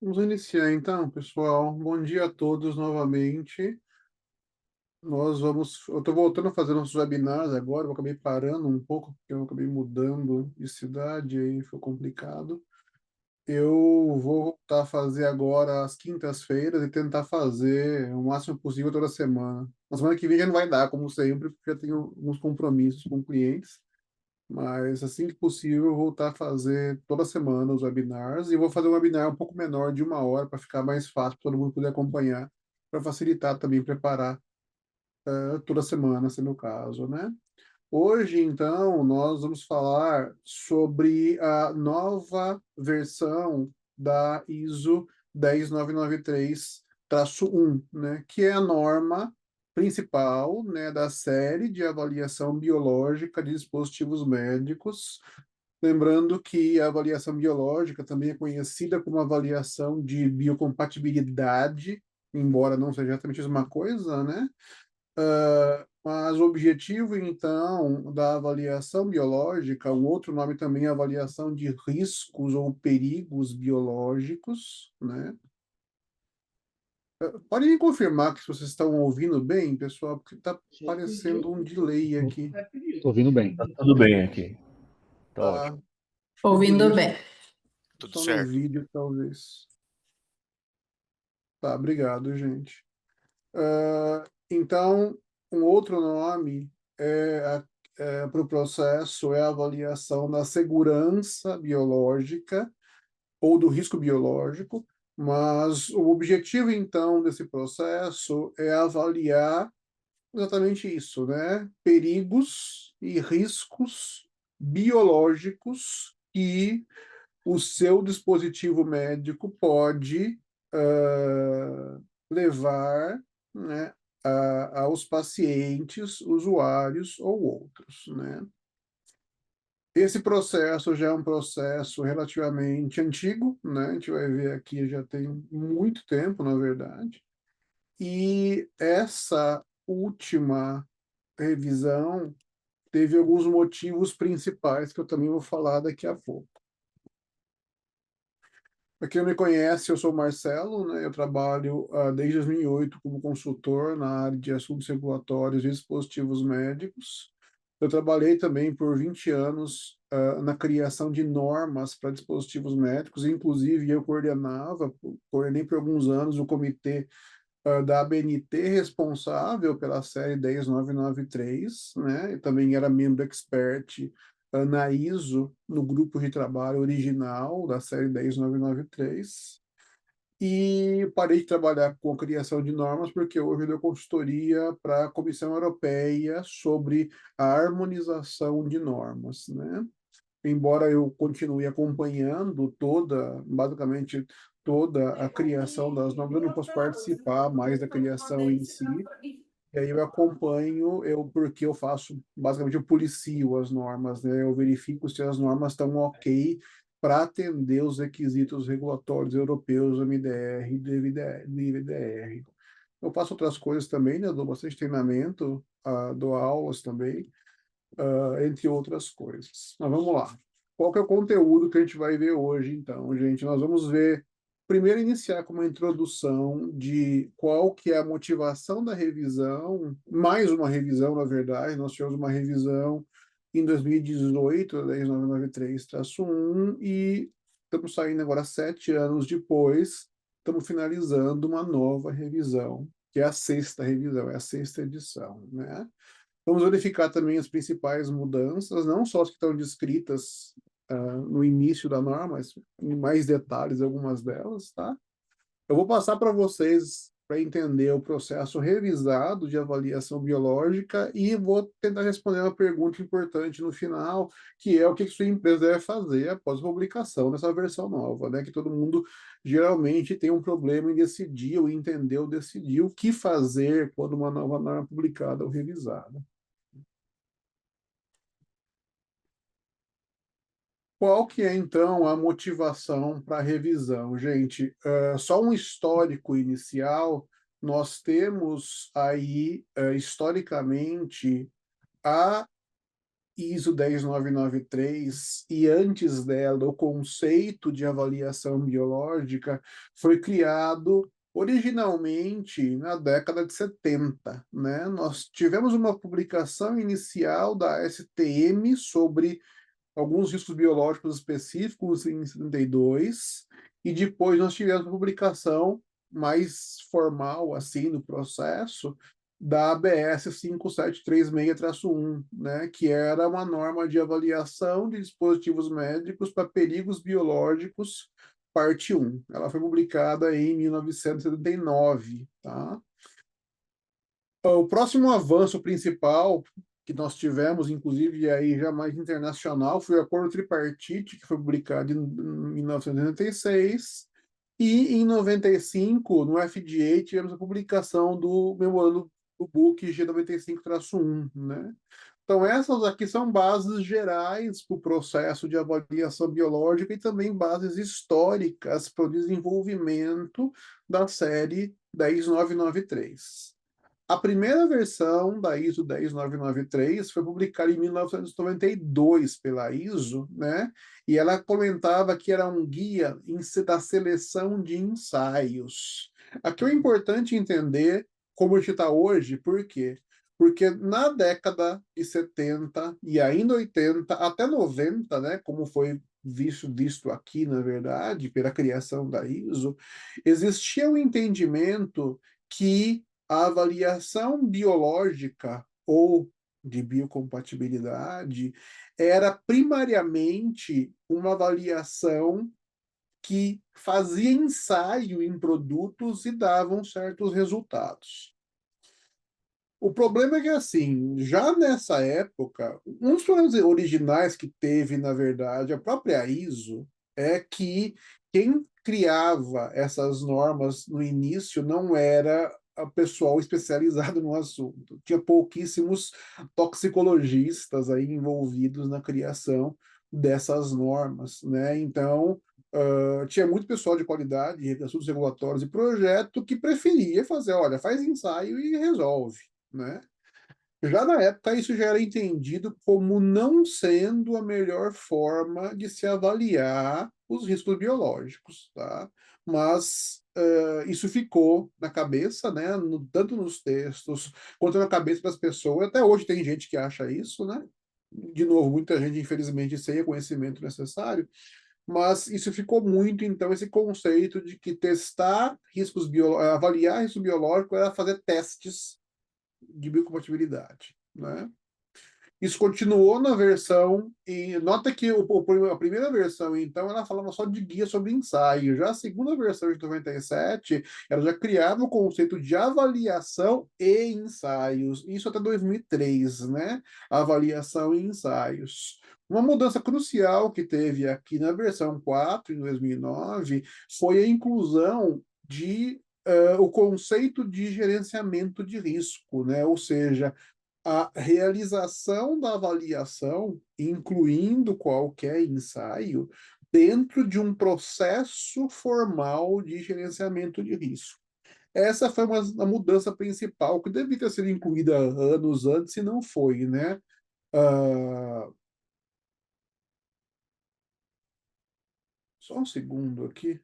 Vamos iniciar então, pessoal. Bom dia a todos novamente. Eu estou voltando a fazer nossos webinars agora, eu acabei parando um pouco, porque eu acabei mudando de cidade, aí foi complicado. Eu vou voltar a fazer agora às quintas-feiras e tentar fazer o máximo possível toda semana. Na semana que vem já não vai dar, como sempre, porque eu tenho alguns compromissos com clientes. Mas assim que possível, eu vou voltar a fazer toda semana os webinars e vou fazer um webinar um pouco menor de 1 hora para ficar mais fácil para todo mundo poder acompanhar, para facilitar também preparar toda semana, se no caso, né? Hoje, então, nós vamos falar sobre a nova versão da ISO 10993-1, né, que é a norma principal, né, da série de avaliação biológica de dispositivos médicos. Lembrando que a avaliação biológica também é conhecida como avaliação de biocompatibilidade, embora não seja exatamente a mesma coisa, né? Mas o objetivo, então, da avaliação biológica, um outro nome também é avaliação de riscos ou perigos biológicos, né? Pode me confirmar que vocês estão ouvindo bem, pessoal, porque está parecendo um delay aqui. Estou ouvindo bem. Tá tudo bem aqui. Tá ótimo. Tá, acho que Ouvindo deveria bem. Tudo só no certo. vídeo, talvez. Tá, obrigado, gente. Então, um outro nome para o processo é a avaliação da segurança biológica ou do risco biológico, mas o objetivo, então, desse processo é avaliar exatamente isso, né? Perigos e riscos biológicos que o seu dispositivo médico pode levar, né, aos pacientes, usuários ou outros, né? Esse processo já é um processo relativamente antigo, né? A gente vai ver aqui já tem muito tempo, na verdade. E essa última revisão teve alguns motivos principais que eu também vou falar daqui a pouco. Para quem não me conhece, eu sou Marcelo, né? Eu trabalho desde 2008 como consultor na área de assuntos regulatórios e dispositivos médicos. Eu trabalhei também por 20 anos na criação de normas para dispositivos médicos, inclusive eu coordenei por alguns anos o comitê da ABNT responsável pela série 10993, né? Eu também era membro expert na ISO, no grupo de trabalho original da série 10993. E parei de trabalhar com a criação de normas porque hoje eu dou consultoria para a Comissão Europeia sobre a harmonização de normas, né? Embora eu continue acompanhando basicamente toda a criação das normas, eu não posso participar mais da criação em si. E aí eu acompanho, porque eu faço, basicamente eu policio as normas, né? Eu verifico se as normas estão ok para atender os requisitos regulatórios europeus, MDR e DVDR. Eu faço outras coisas também, né? Eu dou bastante treinamento, dou aulas também, entre outras coisas. Mas vamos lá. Qual que é o conteúdo que a gente vai ver hoje, então, gente? Nós vamos ver, primeiro iniciar com uma introdução de qual que é a motivação da revisão, mais uma revisão, na verdade, nós tivemos uma revisão em 2018, a 10993-1, e estamos saindo agora 7 anos depois, estamos finalizando uma nova revisão, que é a sexta revisão, é a sexta edição, né? Vamos verificar também as principais mudanças, não só as que estão descritas no início da norma, mas em mais detalhes algumas delas, tá? Eu vou passar para vocês para entender o processo revisado de avaliação biológica e vou tentar responder uma pergunta importante no final, que é o que sua empresa deve fazer após a publicação dessa versão nova, né? Que todo mundo geralmente tem um problema em decidir ou entender ou decidir o que fazer quando uma nova norma é publicada ou revisada. Qual que é, então, a motivação para a revisão? Gente, só um histórico inicial, nós temos aí, historicamente, a ISO 10993 e antes dela o conceito de avaliação biológica foi criado originalmente na década de 70, né? Nós tivemos uma publicação inicial da STM sobre alguns riscos biológicos específicos em 72, e depois nós tivemos a publicação mais formal, assim, no processo, da ABS 5736-1, né, que era uma norma de avaliação de dispositivos médicos para perigos biológicos, parte 1. Ela foi publicada em 1979, tá? O próximo avanço principal que nós tivemos, inclusive aí já mais internacional, foi o Acordo Tripartite, que foi publicado em 1996, e em 95, no FDA, tivemos a publicação do memorando do book G95-1, né? Então, essas aqui são bases gerais para o processo de avaliação biológica e também bases históricas para o desenvolvimento da série 10993. A primeira versão da ISO 10993 foi publicada em 1992 pela ISO, né? E ela comentava que era um guia da seleção de ensaios. Aqui é importante entender como a gente está hoje, por quê? Porque na década de 70 e ainda 80, até 90, né, como foi visto aqui, na verdade, pela criação da ISO, existia um entendimento que a avaliação biológica ou de biocompatibilidade era primariamente uma avaliação que fazia ensaio em produtos e davam certos resultados. O problema é que, assim, já nessa época, um dos problemas originais que teve, na verdade, a própria ISO, é que quem criava essas normas no início não era o pessoal especializado no assunto. Tinha pouquíssimos toxicologistas aí envolvidos na criação dessas normas, né? Então, tinha muito pessoal de qualidade, assuntos regulatórios e projeto que preferia fazer, olha, faz ensaio e resolve, né? Já na época, isso já era entendido como não sendo a melhor forma de se avaliar os riscos biológicos, tá? Mas isso ficou na cabeça, né? Tanto nos textos quanto na cabeça das pessoas. Até hoje tem gente que acha isso, né? De novo, muita gente, infelizmente, sem o conhecimento necessário, mas isso ficou muito, então, esse conceito de que testar riscos biológicos, avaliar risco biológico era fazer testes de biocompatibilidade, né? Isso continuou na versão, e nota que a primeira versão, então, ela falava só de guia sobre ensaio. Já a segunda versão de 97, ela já criava o conceito de avaliação e ensaios. Isso até 2003, né? Avaliação e ensaios. Uma mudança crucial que teve aqui na versão 4, em 2009, foi a inclusão de o conceito de gerenciamento de risco, né? Ou seja, a realização da avaliação, incluindo qualquer ensaio, dentro de um processo formal de gerenciamento de risco. Essa foi uma mudança principal que devia ter sido incluída anos antes e não foi, né? Só um segundo aqui.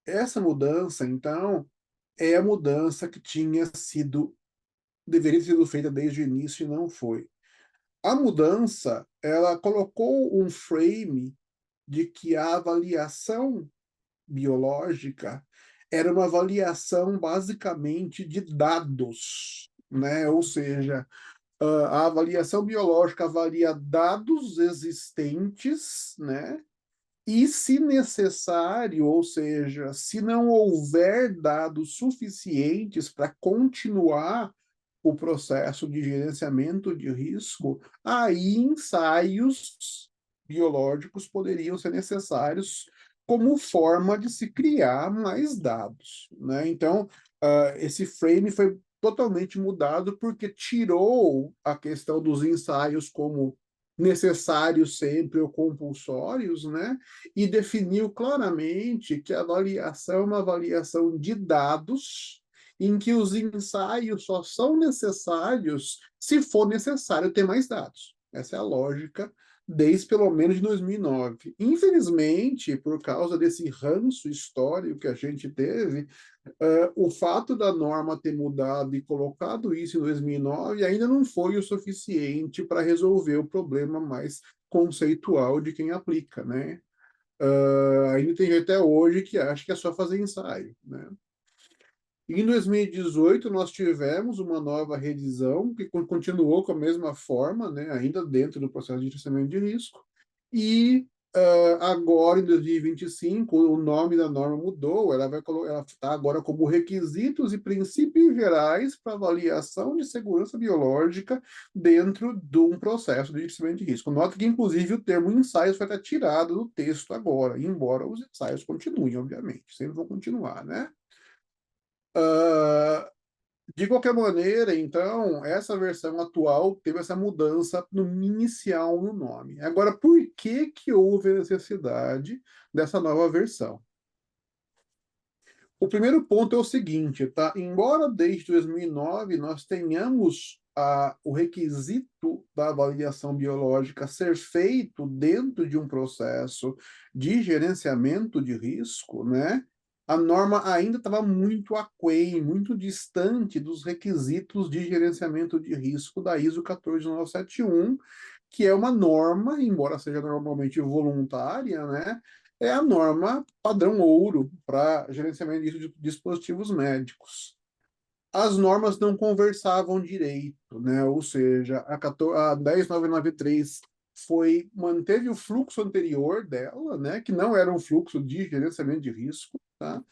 Essa mudança, então, é a mudança que deveria ter sido feita desde o início e não foi. A mudança, ela colocou um frame de que a avaliação biológica era uma avaliação basicamente de dados, né? Ou seja, a avaliação biológica avalia dados existentes, né? E, se necessário, ou seja, se não houver dados suficientes para continuar o processo de gerenciamento de risco, aí ensaios biológicos poderiam ser necessários como forma de se criar mais dados, né? Então, esse frame foi totalmente mudado porque tirou a questão dos ensaios como necessários sempre ou compulsórios, né? E definiu claramente que a avaliação é uma avaliação de dados em que os ensaios só são necessários se for necessário ter mais dados. Essa é a lógica desde pelo menos de 2009. Infelizmente, por causa desse ranço histórico que a gente teve, o fato da norma ter mudado e colocado isso em 2009 ainda não foi o suficiente para resolver o problema mais conceitual de quem aplica, né? Ainda tem gente até hoje que acha que é só fazer ensaio, né? Em 2018, nós tivemos uma nova revisão que continuou com a mesma forma, né, ainda dentro do processo de gerenciamento de risco, e agora, em 2025, o nome da norma mudou, ela está agora como requisitos e princípios gerais para avaliação de segurança biológica dentro de um processo de gerenciamento de risco. Nota que, inclusive, o termo ensaios vai estar tirado do texto agora, embora os ensaios continuem, obviamente, sempre vão continuar, né? Uh, de qualquer maneira, então, essa versão atual teve essa mudança no inicial no nome. Agora, por que que houve a necessidade dessa nova versão? O primeiro ponto é o seguinte, tá? Embora desde 2009 nós tenhamos o requisito da avaliação biológica ser feito dentro de um processo de gerenciamento de risco, né? A norma ainda estava muito aquém, muito distante dos requisitos de gerenciamento de risco da ISO 14971, que é uma norma, embora seja normalmente voluntária, né? É a norma padrão ouro para gerenciamento de dispositivos médicos. As normas não conversavam direito, né? Ou seja, a 10993 manteve o fluxo anterior dela, né? Que não era um fluxo de gerenciamento de risco, tá?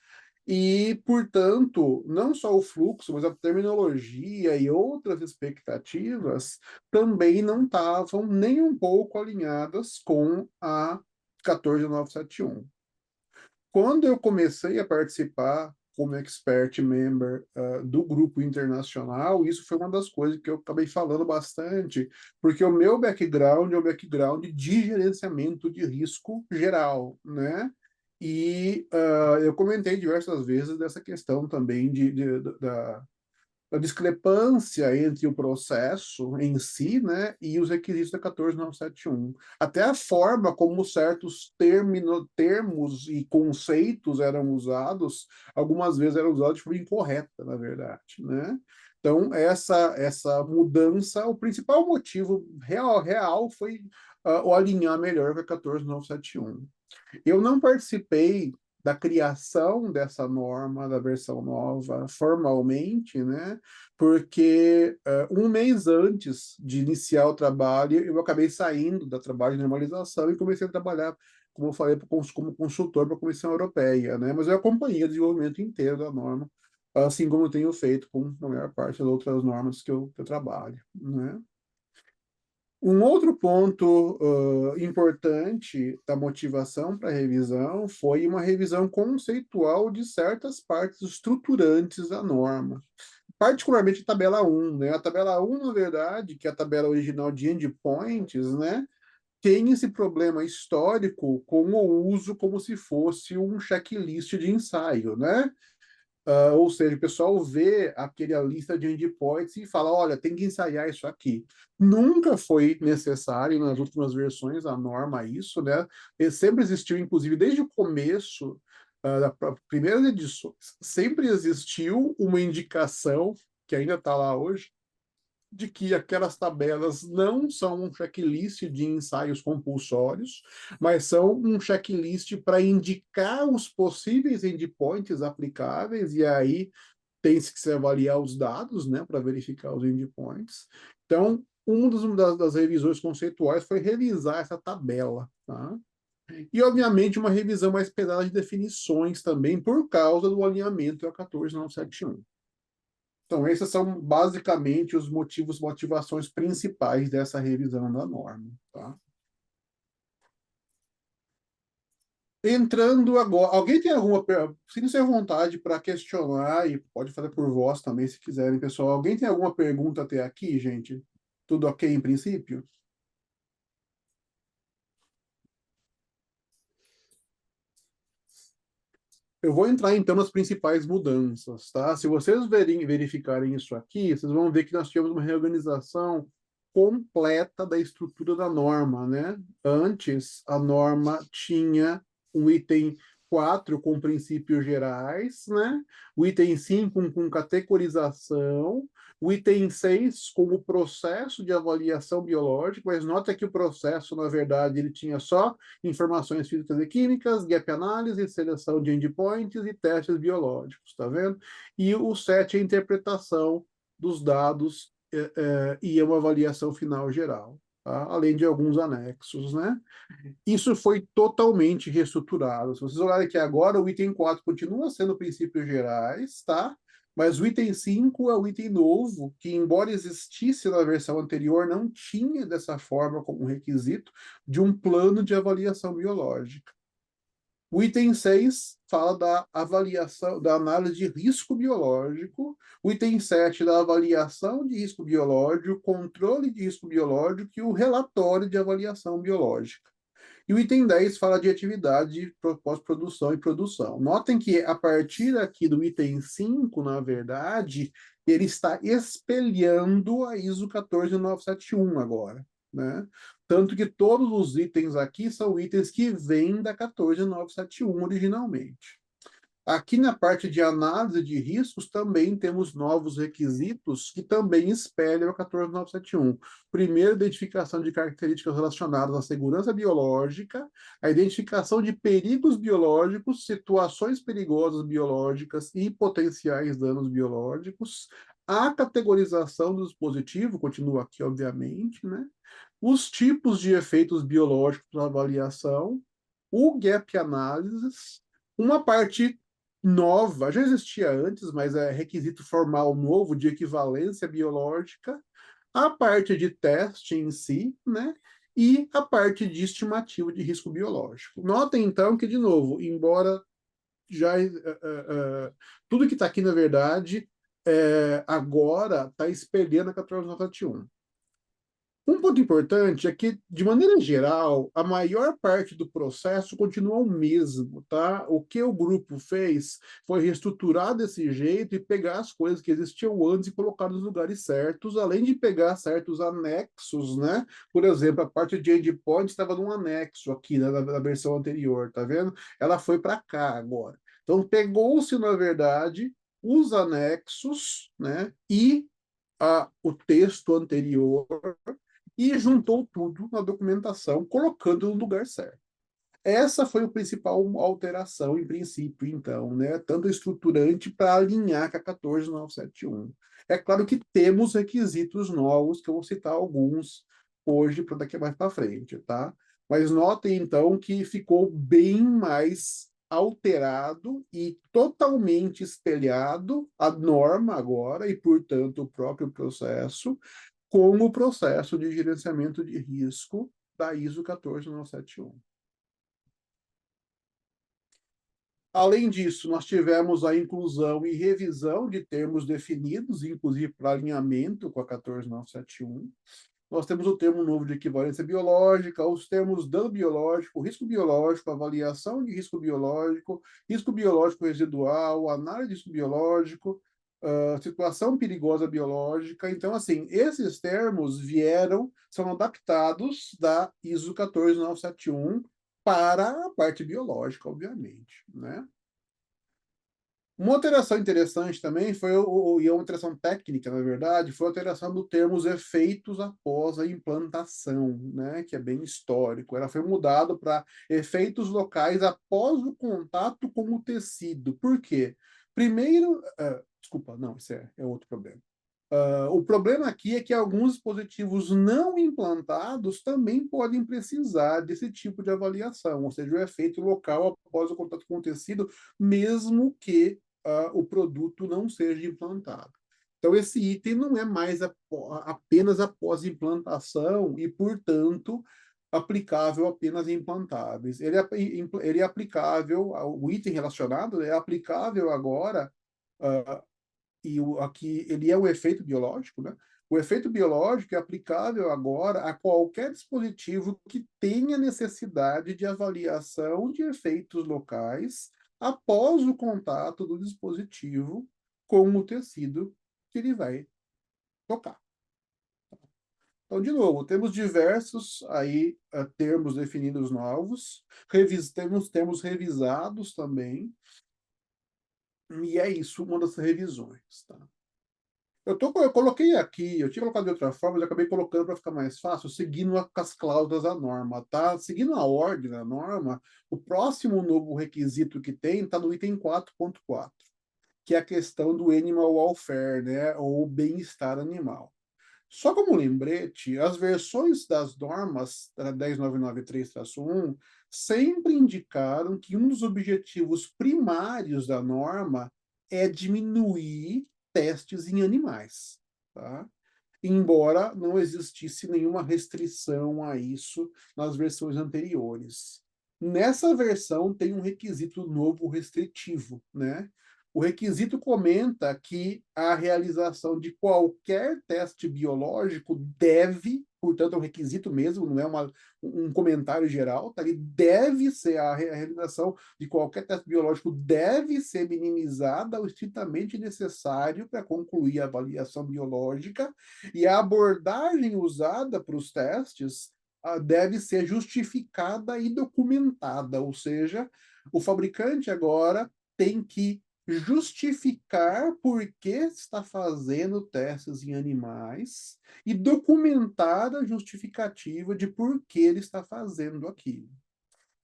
E, portanto, não só o fluxo, mas a terminologia e outras expectativas também não estavam nem um pouco alinhadas com a 14971. Quando eu comecei a participar como expert member do grupo internacional, isso foi uma das coisas que eu acabei falando bastante, porque o meu background é o background de gerenciamento de risco geral, né? E eu comentei diversas vezes dessa questão também da a discrepância entre o processo em si, né, e os requisitos da 14971. Até a forma como certos termos e conceitos eram usados, algumas vezes eram usados de forma incorreta, na verdade, né? Então, essa mudança, o principal motivo real foi o alinhar melhor com a 14971. Eu não participei da criação dessa norma, da versão nova, formalmente, né? Porque um mês antes de iniciar o trabalho, eu acabei saindo da trabalho de normalização e comecei a trabalhar, como eu falei, como consultor para a Comissão Europeia, né? Mas eu acompanhei o desenvolvimento inteiro da norma, assim como eu tenho feito com a maior parte das outras normas que eu trabalho, né? Um outro ponto importante da motivação para a revisão foi uma revisão conceitual de certas partes estruturantes da norma, particularmente a tabela 1, né? A tabela 1, na verdade, que é a tabela original de endpoints, né? Tem esse problema histórico com o uso como se fosse um checklist de ensaio, né? Ou seja, o pessoal vê aquela lista de endpoints e fala, olha, tem que ensaiar isso aqui. Nunca foi necessário nas últimas versões a norma isso, né? E sempre existiu, inclusive, desde o começo das primeiras edições, sempre existiu uma indicação, que ainda está lá hoje, de que aquelas tabelas não são um checklist de ensaios compulsórios, mas são um checklist para indicar os possíveis endpoints aplicáveis, e aí tem que se avaliar os dados, né, para verificar os endpoints. Então, uma das revisões conceituais foi revisar essa tabela, tá? E, obviamente, uma revisão mais pesada de definições também, por causa do alinhamento a 14971. Então, esses são basicamente os motivações principais dessa revisão da norma, tá? Entrando agora, alguém tem alguma pergunta? Sinta-se à vontade para questionar e pode fazer por voz também, se quiserem, pessoal. Alguém tem alguma pergunta até aqui, gente? Tudo ok em princípio? Eu vou entrar então nas principais mudanças, tá? Se vocês verificarem isso aqui, vocês vão ver que nós tivemos uma reorganização completa da estrutura da norma, né? Antes, a norma tinha um item 4 com princípios gerais, né? O item 5 com categorização, o item 6 com o processo de avaliação biológica, mas nota que o processo, na verdade, ele tinha só informações físicas e químicas, gap análise, seleção de endpoints e testes biológicos, tá vendo? E o 7 é a interpretação dos dados e é uma avaliação final geral, tá? Além de alguns anexos, né? Isso foi totalmente reestruturado. Se vocês olharem aqui agora, o item 4 continua sendo princípios gerais, tá? Mas o item 5 é o item novo, que, embora existisse na versão anterior, não tinha dessa forma como requisito de um plano de avaliação biológica. O item 6 fala da avaliação, da análise de risco biológico. O item 7 da avaliação de risco biológico, controle de risco biológico e o relatório de avaliação biológica. E o item 10 fala de atividade, pós-produção e produção. Notem que a partir aqui do item 5, na verdade, ele está espelhando a ISO 14971 agora, né? Tanto que todos os itens aqui são itens que vêm da 14971 originalmente. Aqui na parte de análise de riscos também temos novos requisitos que também espelham a 14971. Primeiro, identificação de características relacionadas à segurança biológica, a identificação de perigos biológicos, situações perigosas biológicas e potenciais danos biológicos, a categorização do dispositivo, continua aqui, obviamente, né? Os tipos de efeitos biológicos para avaliação, o gap analysis, uma parte nova, já existia antes, mas é requisito formal novo de equivalência biológica, a parte de teste em si, né? E a parte de estimativa de risco biológico. Notem, então, que, de novo, embora já tudo que está aqui, na verdade, agora está espelhando a 14971. Um ponto importante é que, de maneira geral, a maior parte do processo continua o mesmo, tá? O que o grupo fez foi reestruturar desse jeito e pegar as coisas que existiam antes e colocar nos lugares certos, além de pegar certos anexos, né? Por exemplo, a parte de endpoint estava num anexo aqui, né, na versão anterior, tá vendo? Ela foi para cá agora. Então, pegou-se, na verdade, os anexos, né? E o texto anterior e juntou tudo na documentação, colocando no lugar certo. Essa foi a principal alteração, em princípio, então, né? Tanto estruturante para alinhar com a 14971. É claro que temos requisitos novos, que eu vou citar alguns hoje, para daqui mais para frente, tá? Mas notem, então, que ficou bem mais alterado e totalmente espelhado a norma agora, e, portanto, o próprio processo, com o processo de gerenciamento de risco da ISO 14971. Além disso, nós tivemos a inclusão e revisão de termos definidos, inclusive para alinhamento com a 14971. Nós temos o termo novo de equivalência biológica, os termos dano biológico, risco biológico, avaliação de risco biológico residual, análise de risco biológico, situação perigosa biológica. Então, assim, esses termos são adaptados da ISO 14971 para a parte biológica, obviamente, né? Uma alteração interessante também foi, e é uma alteração técnica, na verdade, foi a alteração do termo os efeitos após a implantação, né, que é bem histórico. Ela foi mudada para efeitos locais após o contato com o tecido. Por quê? Primeiro, desculpa, não, isso é outro problema. O problema aqui é que alguns dispositivos não implantados também podem precisar desse tipo de avaliação, ou seja, o efeito local após o contato com o tecido, mesmo que o produto não seja implantado. Então, esse item não é mais apenas após implantação e, portanto, aplicável apenas em implantáveis. Ele é aplicável, o item relacionado é aplicável agora aqui ele é um efeito biológico, né? O efeito biológico é aplicável agora a qualquer dispositivo que tenha necessidade de avaliação de efeitos locais após o contato do dispositivo com o tecido que ele vai tocar. Então, de novo, temos diversos aí termos definidos novos, temos termos revisados também, e é isso uma das revisões, tá? Eu coloquei aqui, eu tinha colocado de outra forma, mas eu acabei colocando para ficar mais fácil, seguindo as cláusulas da norma, tá? Seguindo a ordem da norma, o próximo novo requisito que tem está no item 4.4, que é a questão do animal welfare, né? Ou bem-estar animal. Só como lembrete, as versões das normas da 10993-1 sempre indicaram que um dos objetivos primários da norma é diminuir testes em animais, tá? Embora não existisse nenhuma restrição a isso nas versões anteriores. Nessa versão tem um requisito novo restritivo, né? O requisito comenta que a realização de qualquer teste biológico deve, portanto, é um requisito mesmo, não é um comentário geral, tá? Ele deve ser, a realização de qualquer teste biológico deve ser minimizada ao estritamente necessário para concluir a avaliação biológica, e a abordagem usada para os testes deve ser justificada e documentada, ou seja, o fabricante agora tem que justificar por que está fazendo testes em animais e documentar a justificativa de por que ele está fazendo aquilo.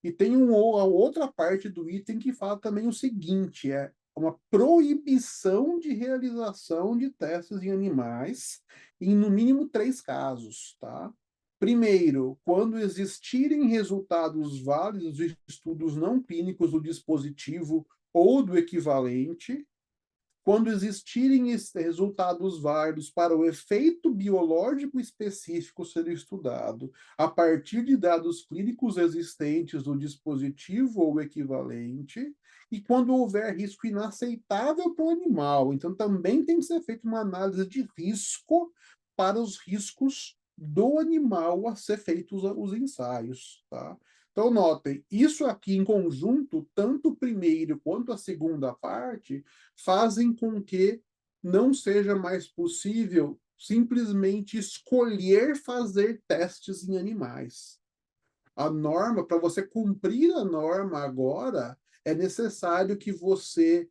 E tem a outra parte do item que fala também o seguinte, é uma proibição de realização de testes em animais em no mínimo 3 casos, tá? Primeiro, quando existirem resultados válidos de estudos não clínicos do dispositivo ou do equivalente, quando existirem resultados válidos para o efeito biológico específico ser estudado, a partir de dados clínicos existentes do dispositivo ou equivalente, e quando houver risco inaceitável para o animal. Então, também tem que ser feita uma análise de risco para os riscos do animal a ser feitos os ensaios, tá? Então, notem, isso aqui em conjunto, tanto o primeiro quanto a segunda parte, fazem com que não seja mais possível simplesmente escolher fazer testes em animais. A norma, para você cumprir a norma agora, é necessário que você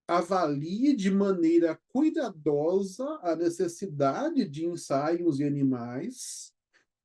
avalie de maneira cuidadosa a necessidade de ensaios em animais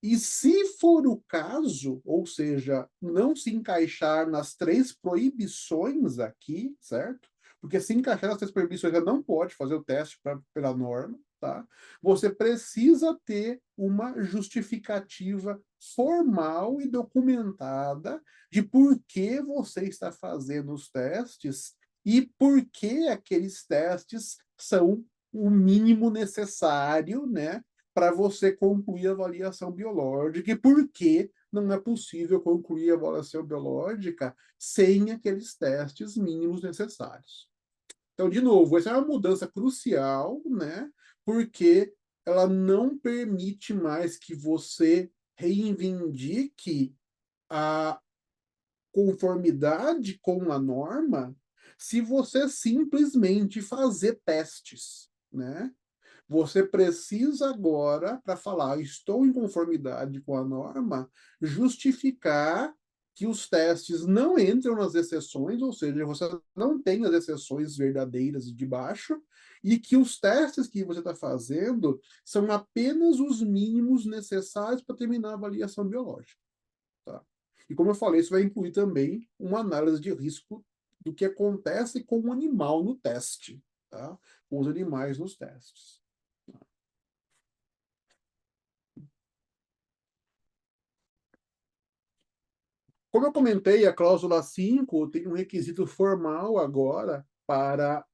e, se for o caso, ou seja, não se encaixar nas 3 proibições aqui, certo? Porque se encaixar nas 3 proibições, você não pode fazer o teste pela norma, tá? Você precisa ter uma justificativa formal e documentada de por que você está fazendo os testes e por que aqueles testes são o mínimo necessário, né, para você concluir a avaliação biológica e por que não é possível concluir a avaliação biológica sem aqueles testes mínimos necessários. Então, de novo, essa é uma mudança crucial, né? Porque ela não permite mais que você reivindique a conformidade com a norma se você simplesmente fazer testes, né? Você precisa agora, para falar estou em conformidade com a norma, justificar que os testes não entram nas exceções, ou seja, você não tem as exceções verdadeiras de baixo, e que os testes que você está fazendo são apenas os mínimos necessários para terminar a avaliação biológica. Tá? E como eu falei, isso vai incluir também uma análise de risco do que acontece com o animal no teste, tá? Com os animais nos testes. Como eu comentei, a cláusula 5 tem um requisito formal agora para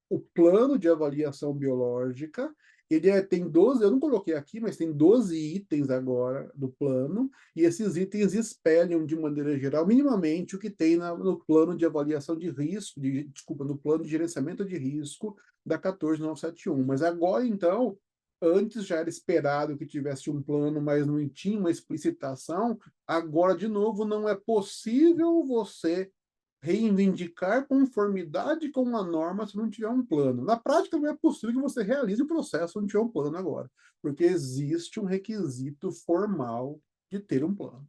o plano de avaliação biológica. Tem 12, eu não coloquei aqui, mas tem 12 itens agora do plano, e esses itens espelham de maneira geral, minimamente, o que tem no plano de avaliação de risco, desculpa, no plano de gerenciamento de risco da 14971. Mas agora, então, antes já era esperado que tivesse um plano, mas não tinha uma explicitação. Agora, de novo, não é possível você reivindicar conformidade com a norma se não tiver um plano. Na prática, não é possível que você realize o processo se não tiver um plano agora, porque existe um requisito formal de ter um plano.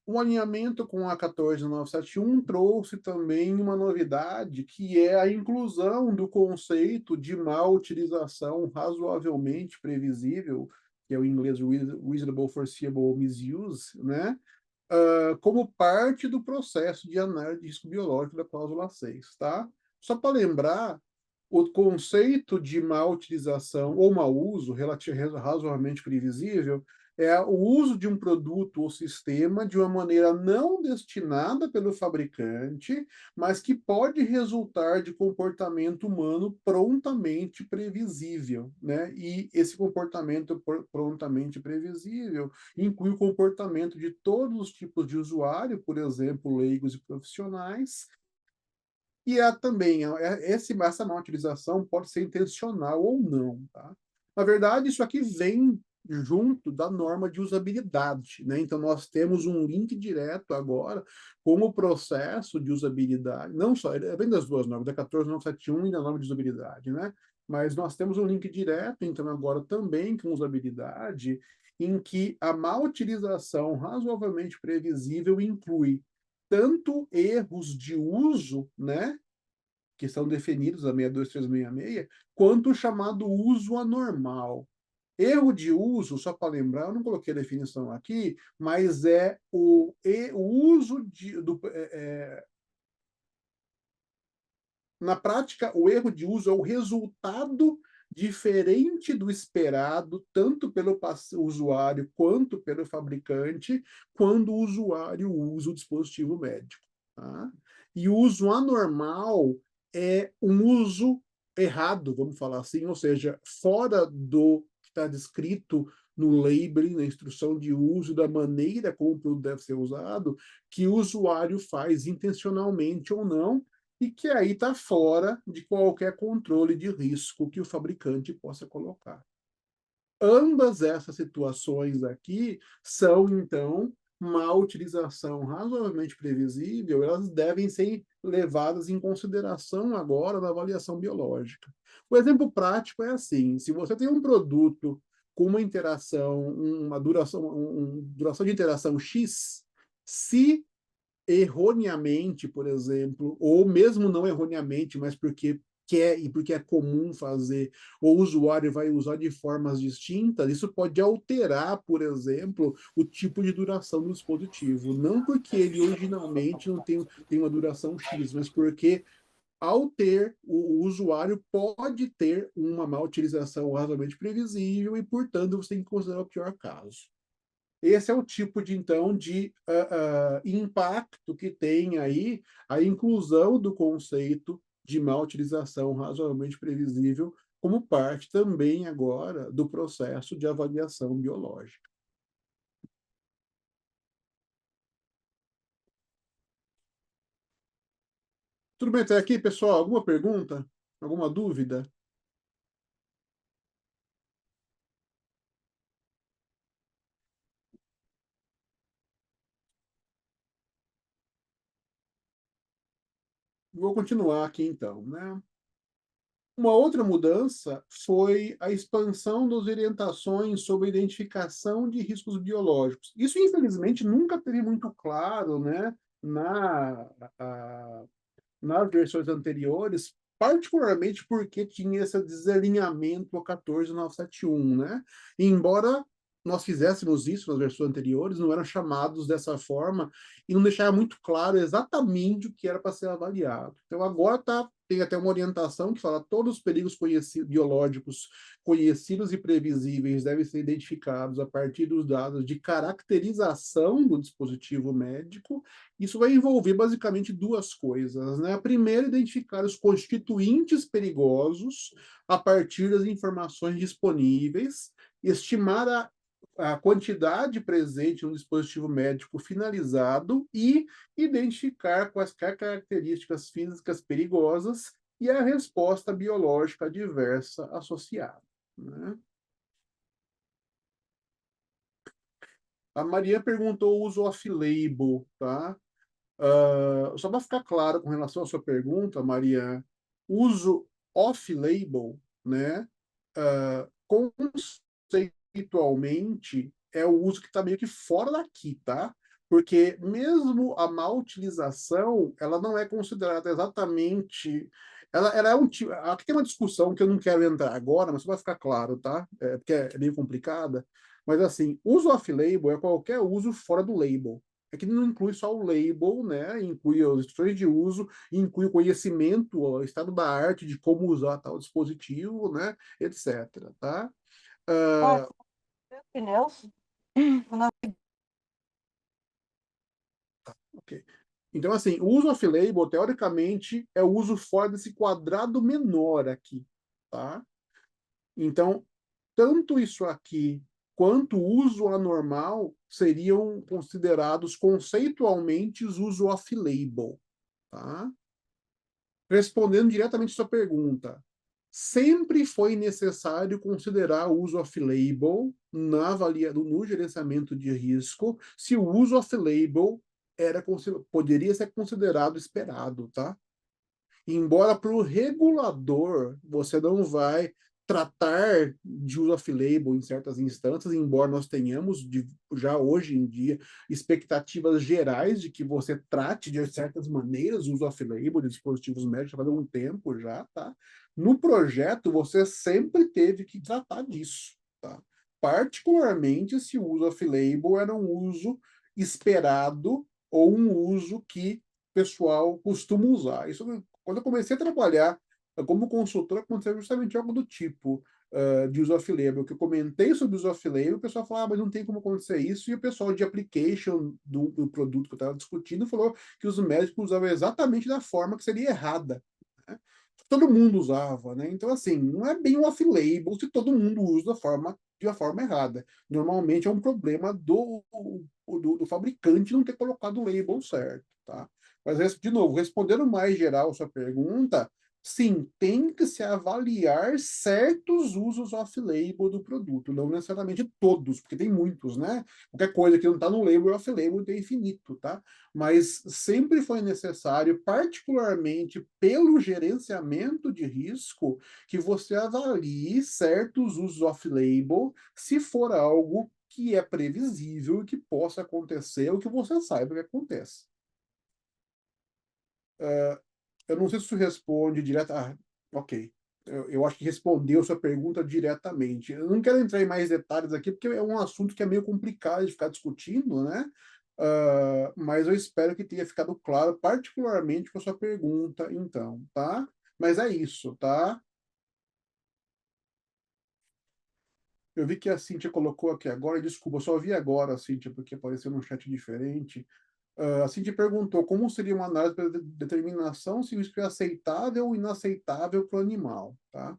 O alinhamento com a 14971 trouxe também uma novidade, que é a inclusão do conceito de má utilização razoavelmente previsível, que é o inglês reasonable foreseeable misuse, né? Como parte do processo de análise de risco biológico da cláusula 6, tá? Só para lembrar, o conceito de má utilização ou mau uso, razoavelmente previsível, é o uso de um produto ou sistema de uma maneira não destinada pelo fabricante, mas que pode resultar de comportamento humano prontamente previsível, né? E esse comportamento prontamente previsível inclui o comportamento de todos os tipos de usuário, por exemplo, leigos e profissionais, e também, essa má utilização pode ser intencional ou não, tá? Na verdade, isso aqui vem junto da norma de usabilidade, né? Então, nós temos um link direto agora com o processo de usabilidade, não só, vem das duas normas, da 14971 e da norma de usabilidade, né? Mas nós temos um link direto, então, agora também com usabilidade, em que a má utilização razoavelmente previsível inclui tanto erros de uso, né, que são definidos na 62366, quanto o chamado uso anormal. Erro de uso, só para lembrar, eu não coloquei a definição aqui, mas é o uso na prática, o erro de uso é o resultado diferente do esperado, tanto pelo usuário quanto pelo fabricante, quando o usuário usa o dispositivo médico. Tá? E o uso anormal é um uso errado, vamos falar assim, ou seja, fora do que está descrito no labeling, na instrução de uso, da maneira como o produto deve ser usado, que o usuário faz intencionalmente ou não, e que aí está fora de qualquer controle de risco que o fabricante possa colocar. Ambas essas situações aqui são, então, má utilização razoavelmente previsível, elas devem ser levadas em consideração agora na avaliação biológica. O exemplo prático é assim: se você tem um produto com uma interação, uma duração de interação X, se erroneamente, por exemplo, ou mesmo não erroneamente, mas porque quer e porque é comum fazer, ou o usuário vai usar de formas distintas, isso pode alterar, por exemplo, o tipo de duração do dispositivo. Não porque ele originalmente não tem uma duração X, mas porque ao ter, o usuário pode ter uma má utilização razoavelmente previsível e, portanto, você tem que considerar o pior caso. Esse é o tipo de, então, de impacto que tem aí a inclusão do conceito de má utilização razoavelmente previsível como parte também agora do processo de avaliação biológica. Tudo bem até aqui, pessoal? Alguma pergunta? Alguma dúvida? Vou continuar aqui então, né? Uma outra mudança foi a expansão das orientações sobre a identificação de riscos biológicos. Isso, infelizmente, nunca teve muito claro, né, na, a, nas versões anteriores, particularmente porque tinha esse desalinhamento a 14971, né? E embora nós fizéssemos isso nas versões anteriores, não eram chamados dessa forma e não deixava muito claro exatamente o que era para ser avaliado. Então agora tem até uma orientação que fala que todos os perigos biológicos conhecidos e previsíveis devem ser identificados a partir dos dados de caracterização do dispositivo médico. Isso vai envolver basicamente duas coisas, né? A primeira, identificar os constituintes perigosos a partir das informações disponíveis, estimar a quantidade presente no dispositivo médico finalizado e identificar quaisquer características físicas perigosas e a resposta biológica adversa associada, né? A Maria perguntou o uso off-label, tá? Só para ficar claro com relação à sua pergunta, Maria, uso off-label, né? Conceitualmente, é o uso que está meio que fora daqui, tá? Porque mesmo a má utilização, ela não é considerada exatamente. Ela é um tipo. Aqui tem uma discussão que eu não quero entrar agora, mas só vai ficar claro, tá? Porque é meio complicada. Mas assim, uso off-label é qualquer uso fora do label. É que não inclui só o label, né? Inclui as instruções de uso, inclui o conhecimento, o estado da arte de como usar tal dispositivo, né? Etc. Tá? Ah, Uh, pneus? ok. Então, assim, o uso off-label, teoricamente, é o uso fora desse quadrado menor aqui, tá? Então, tanto isso aqui quanto o uso anormal seriam considerados conceitualmente os uso off-label, tá? Respondendo diretamente a sua pergunta, sempre foi necessário considerar o uso off-label no gerenciamento de risco, se o uso off-label poderia ser considerado esperado, tá? Embora para o regulador você não vai tratar de uso off-label em certas instâncias, embora nós tenhamos já hoje em dia expectativas gerais de que você trate de certas maneiras o uso off-label de dispositivos médicos há algum tempo já, tá? No projeto você sempre teve que tratar disso, tá? Particularmente se o uso off-label era um uso esperado ou um uso que o pessoal costuma usar. Isso quando eu comecei a trabalhar como consultor, aconteceu justamente algo do tipo de uso off-label, que eu comentei sobre uso off-label, o pessoal falou, mas não tem como acontecer isso, e o pessoal de application do produto que eu estava discutindo falou que os médicos usavam exatamente da forma que seria errada, né? Todo mundo usava, né? Então, assim, não é bem um off-label se todo mundo usa de uma forma errada. Normalmente é um problema do fabricante não ter colocado o label certo, tá? Mas, de novo, respondendo mais geral a sua pergunta, sim, tem que se avaliar certos usos off-label do produto, não necessariamente todos, porque tem muitos, né? Qualquer coisa que não está no label off-label tem infinito, tá? Mas sempre foi necessário, particularmente pelo gerenciamento de risco, que você avalie certos usos off-label, se for algo que é previsível e que possa acontecer, ou que você saiba que acontece. Eu não sei se isso responde direto. Ok. Eu acho que respondeu sua pergunta diretamente. Eu não quero entrar em mais detalhes aqui, porque é um assunto que é meio complicado de ficar discutindo, né? Mas eu espero que tenha ficado claro, particularmente com a sua pergunta, então, tá? Mas é isso, tá? Eu vi que a Cíntia colocou aqui agora, desculpa, eu só vi agora, Cíntia, porque apareceu num chat diferente. A Cindy perguntou como seria uma análise para determinação se isso é aceitável ou inaceitável para o animal, tá?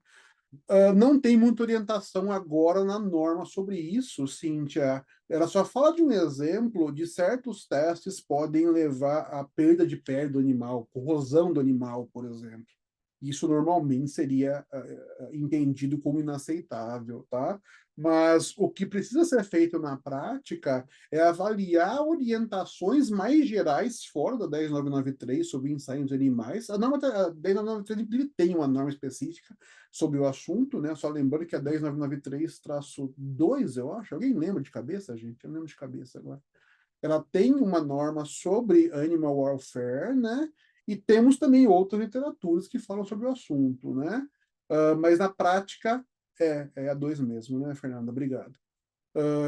Não tem muita orientação agora na norma sobre isso, Cíntia. Ela só fala de um exemplo de certos testes podem levar à perda de pele do animal, corrosão do animal, por exemplo. Isso normalmente seria entendido como inaceitável, tá? Mas o que precisa ser feito na prática é avaliar orientações mais gerais fora da 10993 sobre ensaios animais. A 10993 tem uma norma específica sobre o assunto, né? Só lembrando que a 10993-2, eu acho. Alguém lembra de cabeça, gente? Eu não lembro de cabeça agora. Ela tem uma norma sobre animal welfare, né? E temos também outras literaturas que falam sobre o assunto, né? Mas na prática é a 2 mesmo, né, Fernanda? Obrigado.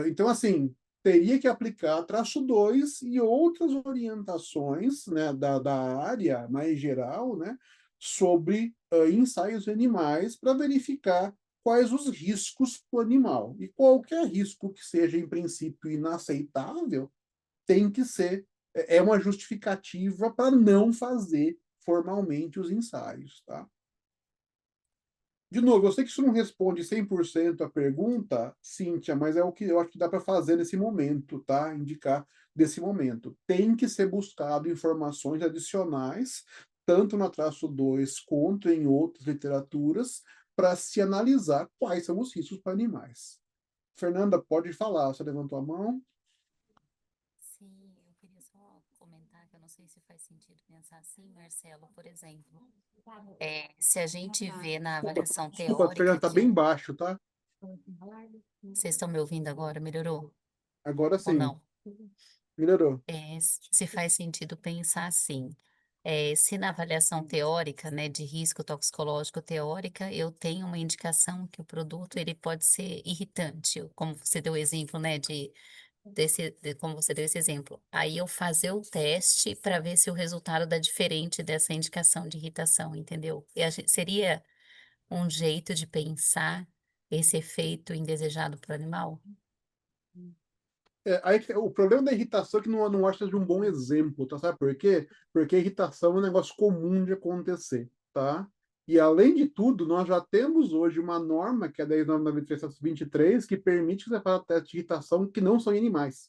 Então, assim, teria que aplicar traço 2 e outras orientações, né, da área mais geral, né, sobre ensaios animais para verificar quais os riscos para o animal. E qualquer risco que seja, em princípio, inaceitável, tem que ser, uma justificativa para não fazer formalmente os ensaios, tá? De novo, eu sei que isso não responde 100% a pergunta, Cíntia, mas é o que eu acho que dá para fazer nesse momento, tá? Indicar desse momento. Tem que ser buscado informações adicionais, tanto na traço 2 quanto em outras literaturas, para se analisar quais são os riscos para animais. Fernanda, pode falar, você levantou a mão? sei se faz sentido pensar assim, Marcelo, por exemplo, se a gente vê na avaliação Desculpa, teórica Fernanda, tá que bem baixo, tá? vocês estão me ouvindo agora, melhorou Agora ou sim, não? melhorou. Se faz sentido pensar assim, se na avaliação teórica, né, de risco toxicológico teórica, eu tenho uma indicação que o produto ele pode ser irritante, como você deu o exemplo, né, como você deu esse exemplo. Aí eu fazer o teste para ver se o resultado dá diferente dessa indicação de irritação, entendeu? Seria um jeito de pensar esse efeito indesejado para o animal? O problema da irritação é que não acho de um bom exemplo, tá? Sabe por quê? Porque a irritação é um negócio comum de acontecer, tá? E, além de tudo, nós já temos hoje uma norma, que é a 10.923, que permite que você faça teste de irritação que não são em animais,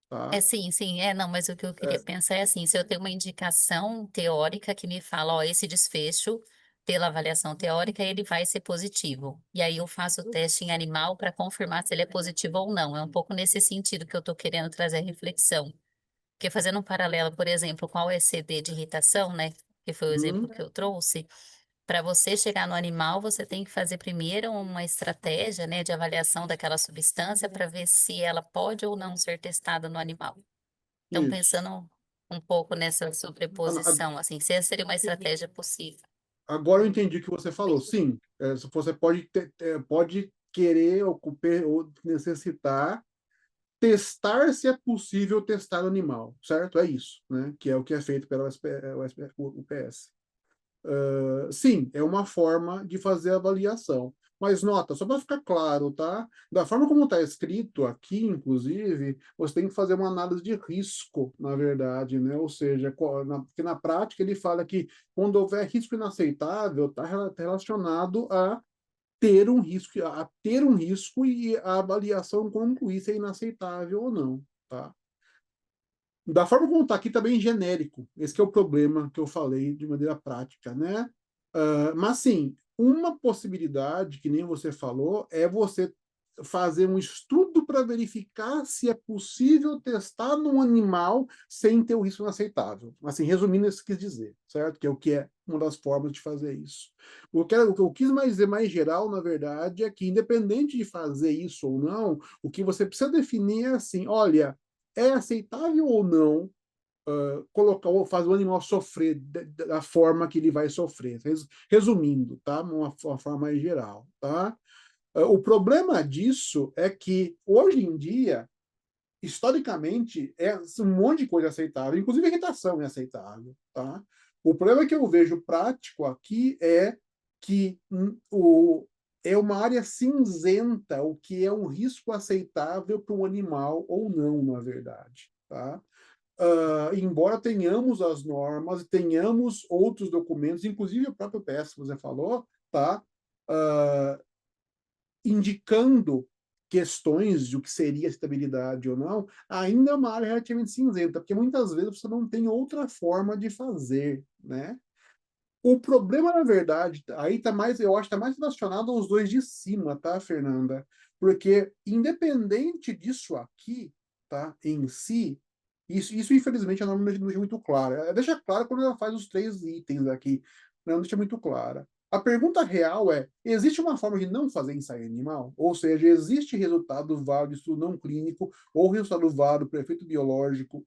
tá? Sim, sim, não, mas o que eu queria É, pensar é assim, se eu tenho uma indicação teórica que me fala, ó, esse desfecho, pela avaliação teórica, ele vai ser positivo. E aí eu faço o teste em animal para confirmar se ele é positivo ou não. É um pouco nesse sentido que eu estou querendo trazer a reflexão. Porque fazendo um paralelo, por exemplo, com a OECD de irritação, né, que foi o exemplo hum, que eu trouxe, para você chegar no animal, você tem que fazer primeiro uma estratégia, né, de avaliação daquela substância para ver se ela pode ou não ser testada no animal. Então, isso. pensando um pouco nessa Ah, não, sobreposição, assim, se essa seria uma estratégia possível. agora eu entendi o que você falou. Sim, se você pode querer ou necessitar testar se é possível testar o animal, certo? É isso, né? Que é o que é feito pela UPS. Sim, é uma forma de fazer a avaliação. Mas nota, só para ficar claro, tá? Da forma como está escrito aqui, inclusive, você tem que fazer uma análise de risco, na verdade, né? Ou seja, porque na prática ele fala que quando houver risco inaceitável, está relacionado a ter um risco e a avaliação concluir se é inaceitável ou não, tá? Da forma como está aqui, está bem genérico. Esse é o problema que eu falei de maneira prática, né? Mas, sim, uma possibilidade, que nem você falou, é você fazer um estudo para verificar se é possível testar num animal sem ter o risco inaceitável. Assim, resumindo, isso que eu quis dizer, certo? Que é uma das formas de fazer isso. O que eu quis mais dizer mais geral, na verdade, é que, independente de fazer isso ou não, o que você precisa definir é assim, olha, é aceitável ou não colocar ou fazer o animal sofrer da forma que ele vai sofrer. Resumindo, tá? Uma forma mais geral, tá? O problema disso é que hoje em dia, historicamente, um monte de coisa aceitável, inclusive a irritação é aceitável, tá? O problema que eu vejo prático aqui é que é uma área cinzenta, o que é um risco aceitável para um animal ou não, na verdade, tá? Embora tenhamos as normas, tenhamos outros documentos, inclusive o próprio PS que você falou, tá? Indicando questões de o que seria estabilidade ou não, ainda é uma área relativamente cinzenta, porque muitas vezes você não tem outra forma de fazer, né? O problema, na verdade, aí tá mais, eu acho que tá mais relacionado aos dois de cima, tá, Fernanda? Porque, independente disso aqui, tá, em si, isso infelizmente a norma não deixa muito clara. Ela deixa claro quando ela faz os três itens aqui, não deixa muito clara. A pergunta real é: existe uma forma de não fazer ensaio animal? Ou seja, existe resultado válido de estudo não clínico ou resultado válido para efeito biológico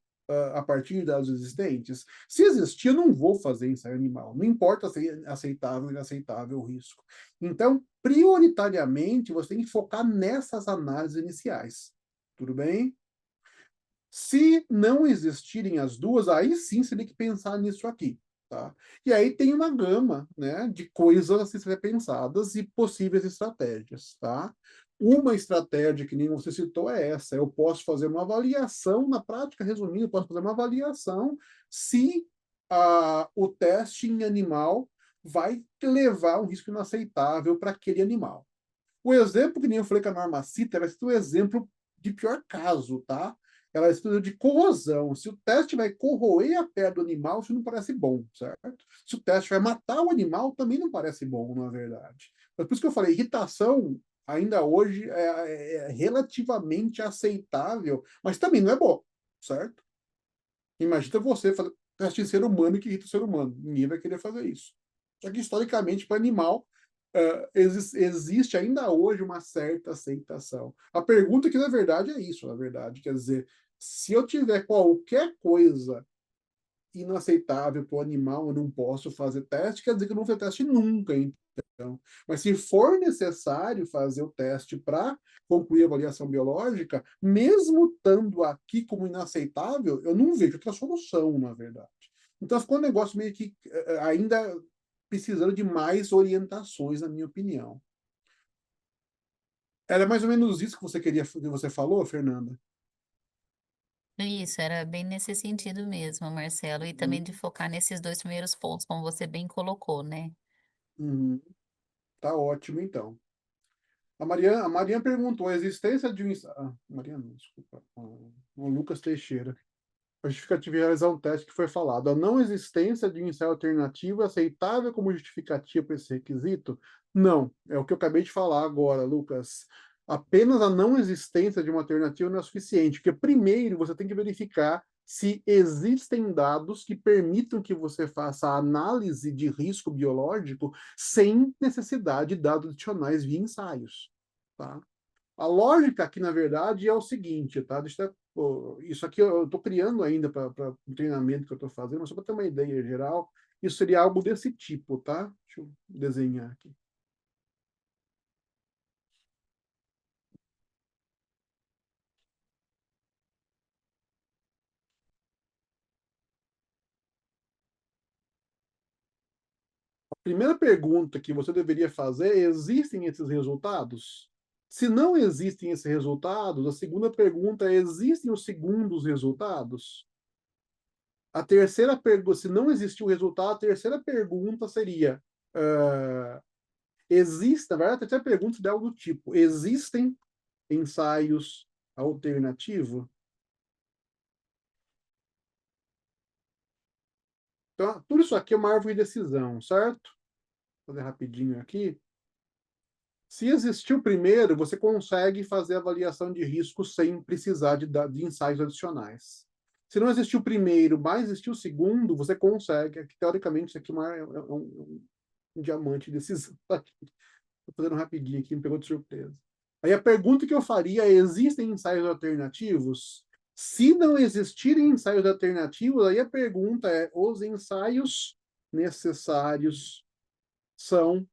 a partir de dados existentes? Se existir, eu não vou fazer ensaio animal. Não importa se é aceitável ou inaceitável o risco. Então, prioritariamente, você tem que focar nessas análises iniciais. Tudo bem? Se não existirem as duas, aí sim você tem que pensar nisso aqui. Tá? E aí tem uma gama, né, de coisas a ser pensadas e possíveis estratégias. Tá? Uma estratégia que nem você citou é essa. Eu posso fazer uma avaliação, na prática, resumindo, eu posso fazer uma avaliação se o teste em animal vai levar um risco inaceitável para aquele animal. O exemplo que nem eu falei que a norma cita, ela cita o exemplo de pior caso, tá? Ela estuda de corrosão. Se o teste vai corroer a pele do animal, isso não parece bom, certo? Se o teste vai matar o animal, também não parece bom, na verdade. Mas por isso que eu falei, irritação ainda hoje é relativamente aceitável, mas também não é bom, certo? Imagina você fazer teste em ser humano que irrita o ser humano. Ninguém vai querer fazer isso. Só que, historicamente, para animal, existe ainda hoje uma certa aceitação. A pergunta que, na verdade, é isso, na verdade. Quer dizer, se eu tiver qualquer coisa inaceitável para o animal, eu não posso fazer teste, quer dizer que eu não vou fazer teste nunca, então. Mas se for necessário fazer o teste para concluir a avaliação biológica, mesmo estando aqui como inaceitável, eu não vejo outra solução, na verdade. Então ficou um negócio meio que ainda precisando de mais orientações, na minha opinião. Era mais ou menos isso que você falou, Fernanda? Isso, era bem nesse sentido mesmo, Marcelo, e também de focar nesses 2 primeiros pontos, como você bem colocou, né. Uhum. Tá ótimo, então. A Mariana perguntou: a existência de um. Mariana, desculpa. O Lucas Teixeira. A justificativa de realizar um teste que foi falado. A não existência de um ensaio alternativo é aceitável como justificativa para esse requisito? Não. É o que eu acabei de falar agora, Lucas. Apenas a não existência de uma alternativa não é suficiente, porque primeiro você tem que verificar se existem dados que permitam que você faça a análise de risco biológico sem necessidade de dados adicionais via ensaios. Tá? A lógica aqui, na verdade, é o seguinte, tá? Isso aqui eu estou criando ainda para o treinamento que eu estou fazendo, mas só para ter uma ideia geral, isso seria algo desse tipo, tá? Deixa eu desenhar aqui. A primeira pergunta que você deveria fazer é: existem esses resultados? Se não existem esses resultados, a segunda pergunta é: existem os segundos resultados? A terceira pergunta, se não existiu o resultado, a terceira pergunta seria: na verdade, a terceira pergunta é algo do tipo: existem ensaios alternativos? Então, tudo isso aqui é uma árvore de decisão, certo? Vou fazer rapidinho aqui. Se existiu o primeiro, você consegue fazer avaliação de risco sem precisar de ensaios adicionais. Se não existiu o primeiro, mas existiu o segundo, você consegue. Teoricamente, isso aqui é um diamante de decisão. Estou fazendo rapidinho aqui, me pegou de surpresa. Aí a pergunta que eu faria é: existem ensaios alternativos? Se não existirem ensaios alternativos, aí a pergunta é: os ensaios necessários são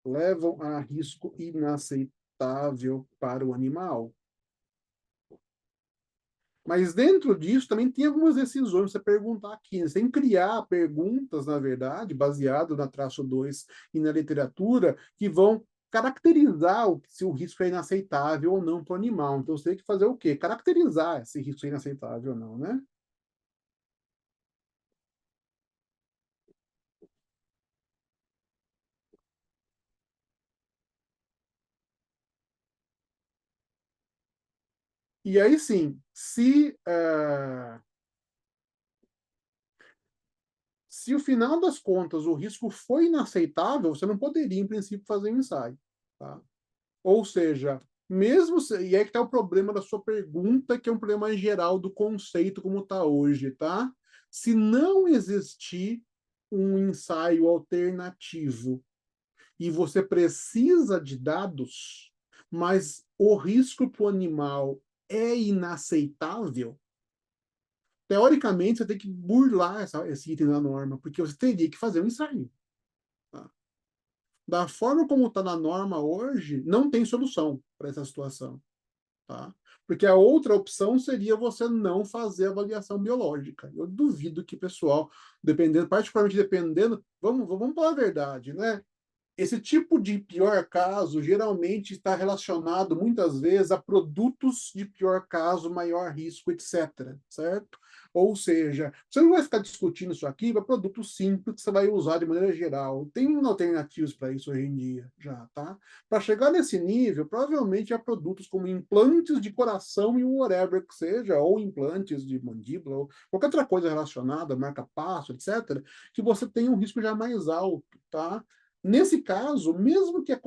levam a risco inaceitável para o animal? Mas dentro disso também tem algumas decisões para você perguntar aqui. Você tem que criar perguntas, na verdade, baseado na traço 2 e na literatura, que vão caracterizar se o risco é inaceitável ou não para o animal. Então você tem que fazer o quê? Caracterizar se risco é inaceitável ou não, né? E aí sim, se o final das contas o risco foi inaceitável, você não poderia, em princípio, fazer um ensaio. Tá? Ou seja, e aí que está o problema da sua pergunta, que é um problema em geral do conceito como está hoje, tá? Se não existir um ensaio alternativo e você precisa de dados, mas o risco para o animal é inaceitável, teoricamente você tem que burlar esse item da norma, porque você teria que fazer um ensaio. Tá? Da forma como está na norma hoje, não tem solução para essa situação. Tá? Porque a outra opção seria você não fazer avaliação biológica. Eu duvido que o pessoal, particularmente dependendo, vamos falar a verdade, né? Esse tipo de pior caso geralmente está relacionado muitas vezes a produtos de pior caso, maior risco, etc. Certo? Ou seja, você não vai ficar discutindo isso aqui para produtos simples que você vai usar de maneira geral. Tem alternativas para isso hoje em dia, já, tá? Para chegar nesse nível, provavelmente há produtos como implantes de coração e whatever que seja, ou implantes de mandíbula, ou qualquer outra coisa relacionada, marca-passo, etc., que você tem um risco já mais alto, tá? Nesse caso, mesmo que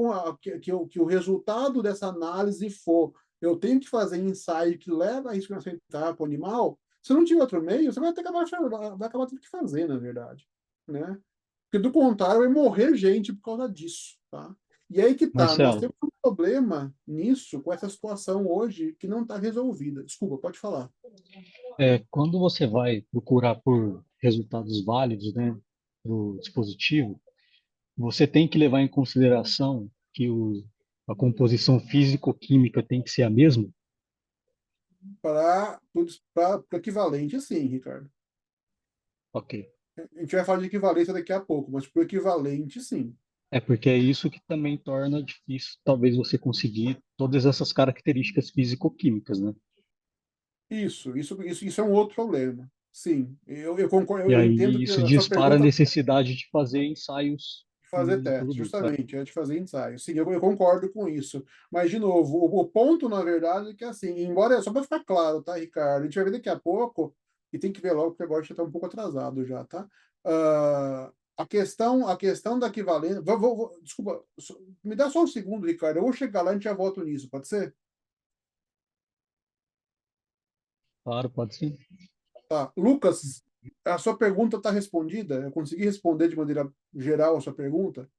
o resultado dessa análise for eu tenho que fazer ensaio que leva a risco inaceitável para o animal, se não tiver outro meio, você vai acabar tendo que fazer, na verdade, né? Porque do contrário, vai morrer gente por causa disso, tá? E aí que tá, nós Marcelo, temos um problema nisso, com essa situação hoje, que não está resolvida. Desculpa, pode falar. quando você vai procurar por resultados válidos, né, para o dispositivo, você tem que levar em consideração que a composição físico-química tem que ser a mesma? Para o equivalente, sim, Ricardo. Ok. A gente vai falar de equivalência daqui a pouco, mas para o equivalente, sim. É porque é isso que também torna difícil, talvez, você conseguir todas essas características físico-químicas, né? Isso é um outro problema. Sim, eu concordo, E eu entendo aí que isso a sua dispara a pergunta necessidade de fazer ensaios fazer no teste, produto, né? justamente, é de fazer ensaio. Sim, eu concordo com isso. Mas, de novo, o ponto, na verdade, é que, assim, embora, só para ficar claro, tá, Ricardo? A gente vai ver daqui a pouco, e tem que ver logo, porque agora já está um pouco atrasado já, tá? A questão da equivalência. Desculpa, me dá só um segundo, Ricardo. Eu vou chegar lá e a gente já volta nisso, pode ser? Claro, pode ser. Tá. Lucas, a sua pergunta está respondida? Eu consegui responder de maneira geral a sua pergunta?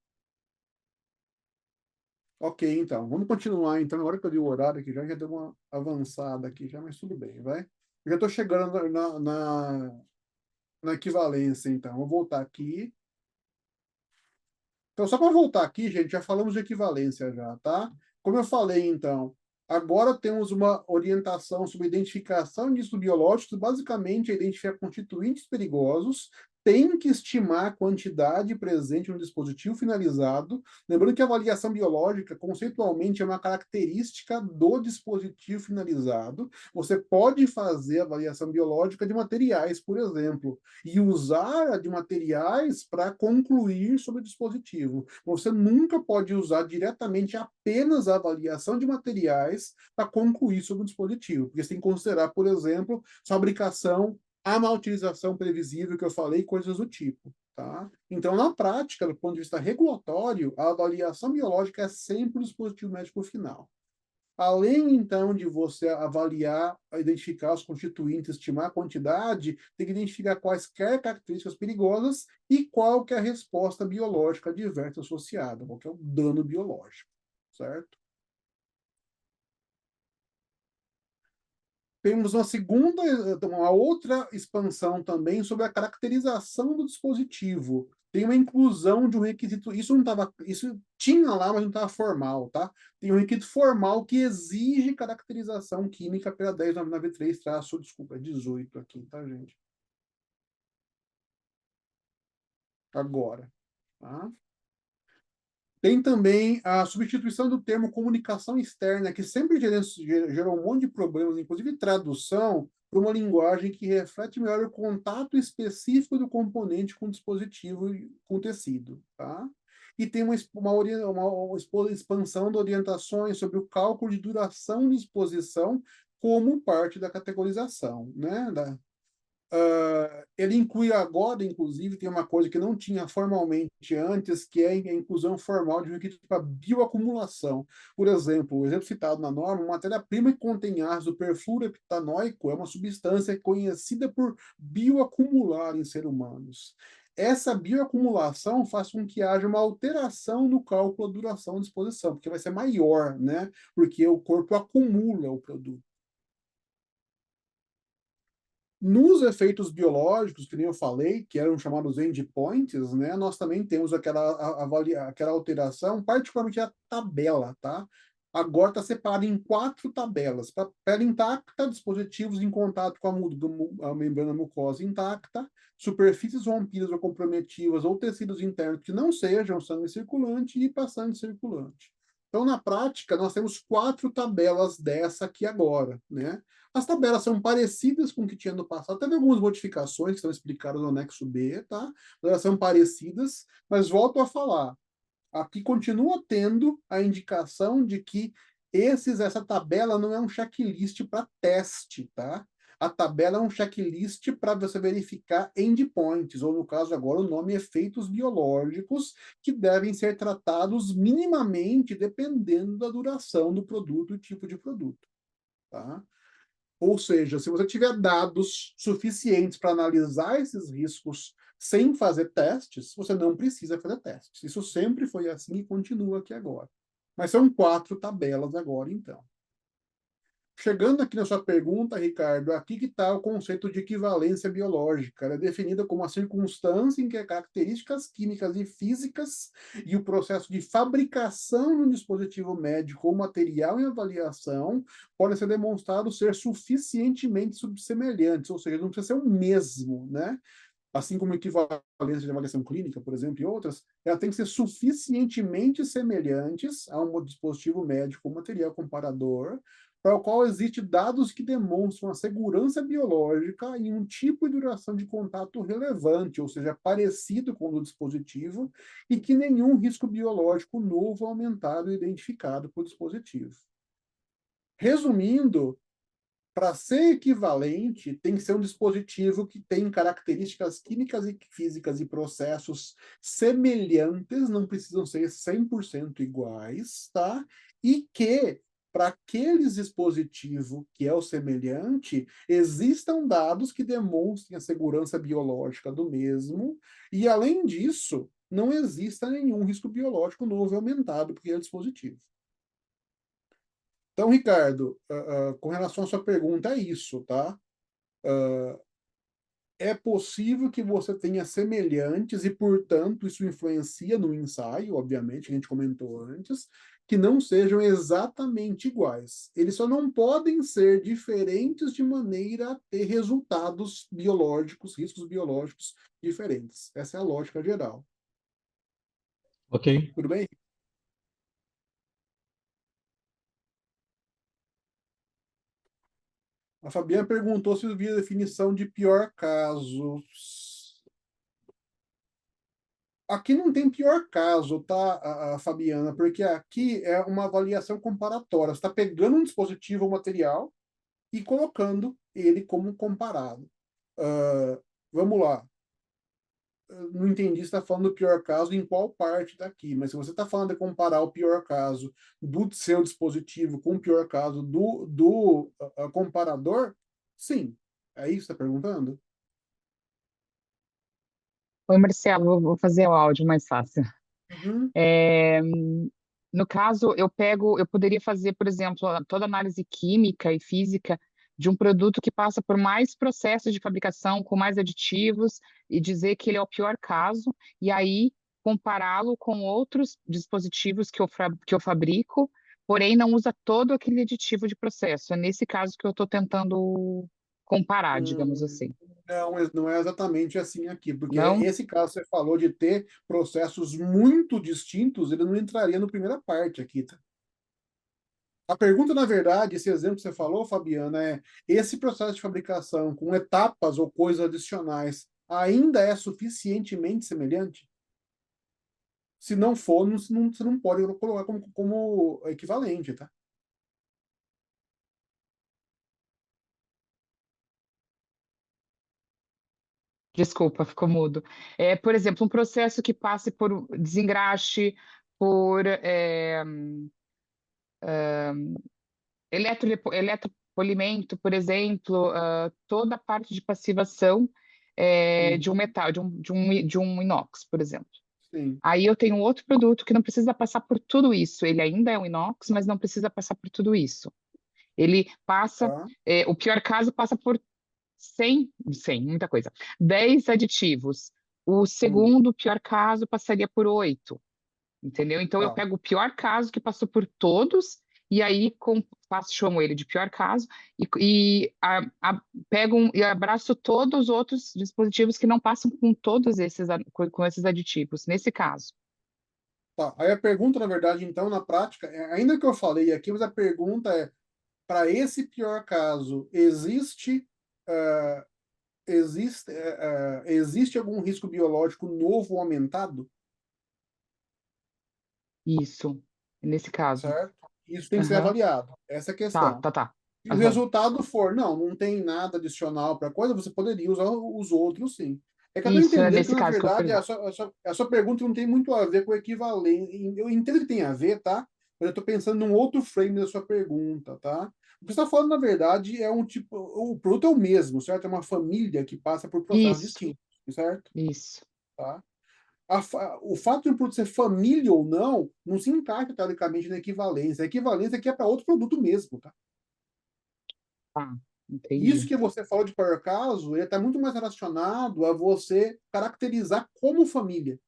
Ok, então, vamos continuar. Então, agora que eu vi o horário aqui, já deu uma avançada aqui, já, mas tudo bem, vai. Eu já estou chegando na equivalência, então. Vou voltar aqui. Então, só para voltar aqui, gente, já falamos de equivalência já, tá? Como eu falei, então, agora temos uma orientação sobre identificação de riscos biológicos, basicamente é identificar constituintes perigosos, tem que estimar a quantidade presente no dispositivo finalizado. Lembrando que a avaliação biológica, conceitualmente, é uma característica do dispositivo finalizado. Você pode fazer avaliação biológica de materiais, por exemplo, e usar a de materiais para concluir sobre o dispositivo. Você nunca pode usar diretamente apenas a avaliação de materiais para concluir sobre o dispositivo, porque você tem que considerar, por exemplo, fabricação, a má utilização previsível que eu falei, coisas do tipo. Tá? Então, na prática, do ponto de vista regulatório, a avaliação biológica é sempre o dispositivo médico final. Além, então, de você avaliar, identificar os constituintes, estimar a quantidade, tem que identificar quaisquer características perigosas e qual que é a resposta biológica adversa associada, qual que é o dano biológico, certo? Temos uma outra expansão também sobre a caracterização do dispositivo. Tem uma inclusão de um requisito, isso tinha lá, mas não estava formal, tá? Tem um requisito formal que exige caracterização química pela 10993 desculpa, 18 aqui, tá, gente? Agora, tá? Tem também a substituição do termo comunicação externa, que sempre gerou um monte de problemas, inclusive tradução, para uma linguagem que reflete melhor o contato específico do componente com o dispositivo e com o tecido. Tá? E tem uma expansão de orientações sobre o cálculo de duração de exposição como parte da categorização, né? Ele inclui agora, inclusive, tem uma coisa que não tinha formalmente antes, que é a inclusão formal de um requisito para bioacumulação. Por exemplo, o exemplo citado na norma, uma matéria-prima que contém ácido perfluoroeptanoico é uma substância conhecida por bioacumular em seres humanos. Essa bioacumulação faz com que haja uma alteração no cálculo da duração de exposição, porque vai ser maior, né? Porque o corpo acumula o produto. Nos efeitos biológicos, que nem eu falei, que eram chamados endpoints, né, nós também temos aquela alteração, particularmente a tabela, tá? Agora está separado em 4 tabelas. Para pele intacta, dispositivos em contato com a membrana mucosa intacta, superfícies rompidas ou comprometidas ou tecidos internos que não sejam sangue circulante e passante circulante. Então, na prática, nós temos 4 tabelas dessa aqui agora, né? As tabelas são parecidas com o que tinha no passado, teve algumas modificações que estão explicadas no anexo B, tá? Elas são parecidas, mas volto a falar, aqui continua tendo a indicação de que essa tabela não é um checklist para teste, tá? A tabela é um checklist para você verificar endpoints, ou no caso agora o nome efeitos biológicos, que devem ser tratados minimamente dependendo da duração do produto e tipo de produto. tá? Ou seja, se você tiver dados suficientes para analisar esses riscos sem fazer testes, você não precisa fazer testes. Isso sempre foi assim e continua aqui agora. Mas são 4 tabelas agora, então. Chegando aqui na sua pergunta, Ricardo, aqui que está o conceito de equivalência biológica. Ela é definida como a circunstância em que características químicas e físicas e o processo de fabricação de um dispositivo médico ou material em avaliação podem ser demonstrados ser suficientemente subsemelhantes, ou seja, não precisa ser o mesmo, né? Assim como equivalência de avaliação clínica, por exemplo, e outras, ela tem que ser suficientemente semelhantes a um dispositivo médico ou material comparador, para o qual existem dados que demonstram a segurança biológica e um tipo de duração de contato relevante, ou seja, parecido com o do dispositivo, e que nenhum risco biológico novo aumentado é identificado por dispositivo. Resumindo, para ser equivalente, tem que ser um dispositivo que tem características químicas e físicas e processos semelhantes, não precisam ser 100% iguais, tá? E que, para aqueles dispositivos que é o semelhante, existam dados que demonstrem a segurança biológica do mesmo, e, além disso, não exista nenhum risco biológico novo aumentado por aquele dispositivo. Então, Ricardo, com relação à sua pergunta, é isso, tá? É possível que você tenha semelhantes e, portanto, isso influencia no ensaio, obviamente, que a gente comentou antes, que não sejam exatamente iguais. Eles só não podem ser diferentes de maneira a ter resultados biológicos, riscos biológicos diferentes. Essa é a lógica geral. Ok. Tudo bem? A Fabiana perguntou se havia definição de pior caso. Aqui não tem pior caso, tá, Fabiana? Porque aqui é uma avaliação comparatória. Você está pegando um dispositivo ou material e colocando ele como comparado. Vamos lá. Não entendi se está falando do pior caso em qual parte daqui, mas se você está falando de comparar o pior caso do seu dispositivo com o pior caso do comparador, sim. É isso que você está perguntando? Oi, Marcelo, vou fazer o áudio mais fácil. Uhum. No caso, eu poderia fazer, por exemplo, toda análise química e física de um produto que passa por mais processos de fabricação, com mais aditivos, e dizer que ele é o pior caso, e aí compará-lo com outros dispositivos que eu fabrico, porém não usa todo aquele aditivo de processo. É nesse caso que eu estou tentando comparar, digamos assim. Não, não é exatamente assim aqui, porque Não? esse caso que você falou de ter processos muito distintos, ele não entraria na primeira parte aqui, tá? A pergunta, na verdade, esse exemplo que você falou, Fabiana, é: esse processo de fabricação com etapas ou coisas adicionais ainda é suficientemente semelhante? Se não for, você não pode colocar como equivalente, tá? Desculpa, ficou mudo. Por exemplo, um processo que passe por desengraxe, por eletropolimento, por exemplo, toda a parte de passivação de um metal, de um inox, por exemplo. Sim. Aí eu tenho outro produto que não precisa passar por tudo isso. Ele ainda é um inox, mas não precisa passar por tudo isso. Ele passa, Tá. o pior caso passa por 100, muita coisa, 10 aditivos. O segundo pior caso passaria por 8, entendeu? Então eu Tá. pego o pior caso que passou por todos e aí chamo ele de pior caso pego e abraço todos os outros dispositivos que não passam com todos com esses aditivos, nesse caso. Tá. Aí a pergunta, na verdade, então, na prática, ainda que eu falei aqui, mas a pergunta é: para esse pior caso, existe algum risco biológico novo ou aumentado? Isso, nesse caso. Certo? Isso tem que ser Aham. avaliado. Essa é a Tá, questão. tá, tá. Se o Aham. resultado for, não tem nada adicional para a coisa, você poderia usar os outros, sim. É que eu estou Isso, é entendendo que, nesse na caso que eu verdade, pergunto. a sua pergunta não tem muito a ver com o equivalente. Eu entendo que tem a ver, tá? Mas eu estou pensando num outro frame da sua pergunta, tá? O que você está falando, na verdade, é um tipo. O produto é o mesmo, certo? É uma família que passa por processos Isso, distintos, certo? isso. Tá? O fato de um produto ser família ou não se encaixa, teoricamente, na equivalência. A equivalência aqui é para outro produto mesmo, tá? Tá, Isso entendi, que você falou de por acaso, ele está muito mais relacionado a você caracterizar como família.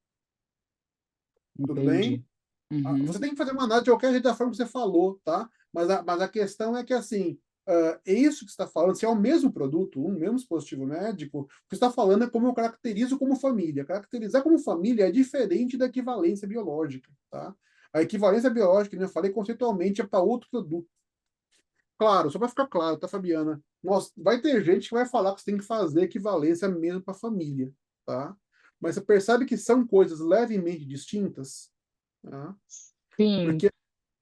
Tudo bem? entendi. Uhum, Você tem que fazer uma análise de qualquer jeito da forma que você falou, tá? Mas a questão é que, assim, é isso que você está falando, se é o mesmo produto, um mesmo dispositivo médico, o que você está falando é como eu caracterizo como família. Caracterizar como família é diferente da equivalência biológica, tá? A equivalência biológica, como eu falei, conceitualmente é para outro produto. Claro, só para ficar claro, tá, Fabiana? Vai ter gente que vai falar que você tem que fazer equivalência mesmo para família, tá? Mas você percebe que são coisas levemente distintas, tá? sim, Porque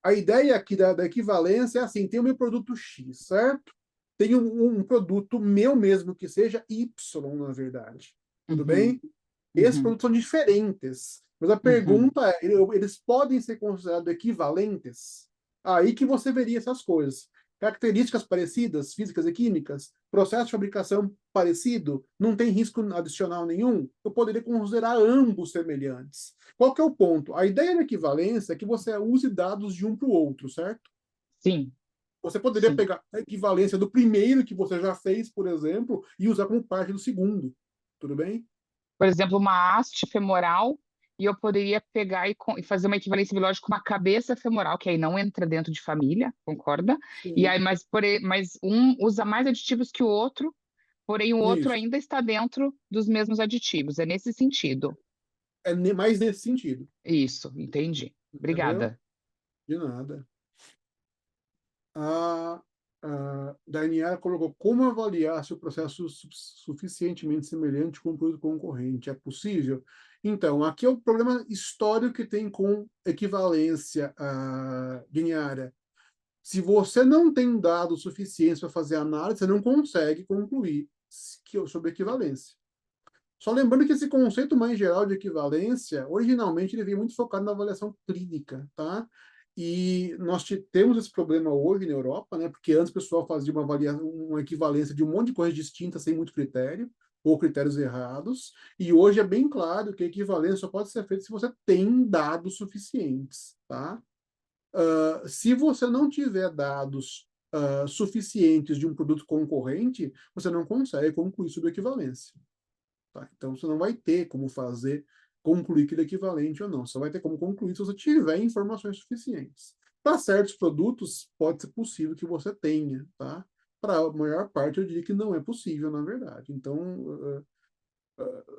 a ideia aqui da equivalência é assim: tem o meu produto X, certo? Tem um produto meu mesmo que seja Y, na verdade. Tudo uhum, bem? Esses uhum, produtos são diferentes. Mas a uhum, pergunta é: eles podem ser considerados equivalentes? Aí que você veria essas coisas. Características parecidas, físicas e químicas, processo de fabricação parecido, não tem risco adicional nenhum, eu poderia considerar ambos semelhantes. Qual que é o ponto? A ideia da equivalência é que você use dados de um para o outro, certo? sim, Você poderia sim. pegar a equivalência do primeiro que você já fez, por exemplo, e usar como parte do segundo. Tudo bem? Por exemplo, uma haste femoral, e eu poderia pegar e fazer uma equivalência biológica com uma cabeça femoral, que aí não entra dentro de família, concorda? E Sim. aí, mas um usa mais aditivos que o outro, porém o outro Isso. ainda está dentro dos mesmos aditivos. É nesse sentido. É mais nesse sentido. Isso, entendi. Entendeu? Obrigada. De nada. A Daniela colocou: como avaliar se o processo suficientemente semelhante com o produto concorrente? É possível? Então, aqui é o problema histórico que tem com equivalência linear. Se você não tem dados suficientes para fazer análise, você não consegue concluir sobre equivalência. Só lembrando que esse conceito mais geral de equivalência, originalmente ele veio muito focado na avaliação clínica, tá? E nós temos esse problema hoje na Europa, né? Porque antes o pessoal fazia uma equivalência de um monte de coisas distintas sem muito critério, ou critérios errados, e hoje é bem claro que a equivalência só pode ser feita se você tem dados suficientes, tá? Se você não tiver dados suficientes de um produto concorrente, você não consegue concluir sobre equivalência. Tá? Então, você não vai ter como concluir que ele é equivalente ou não. Você vai ter como concluir se você tiver informações suficientes. Para certos produtos, pode ser possível que você tenha, tá? Para a maior parte, eu diria que não é possível, na verdade. Então,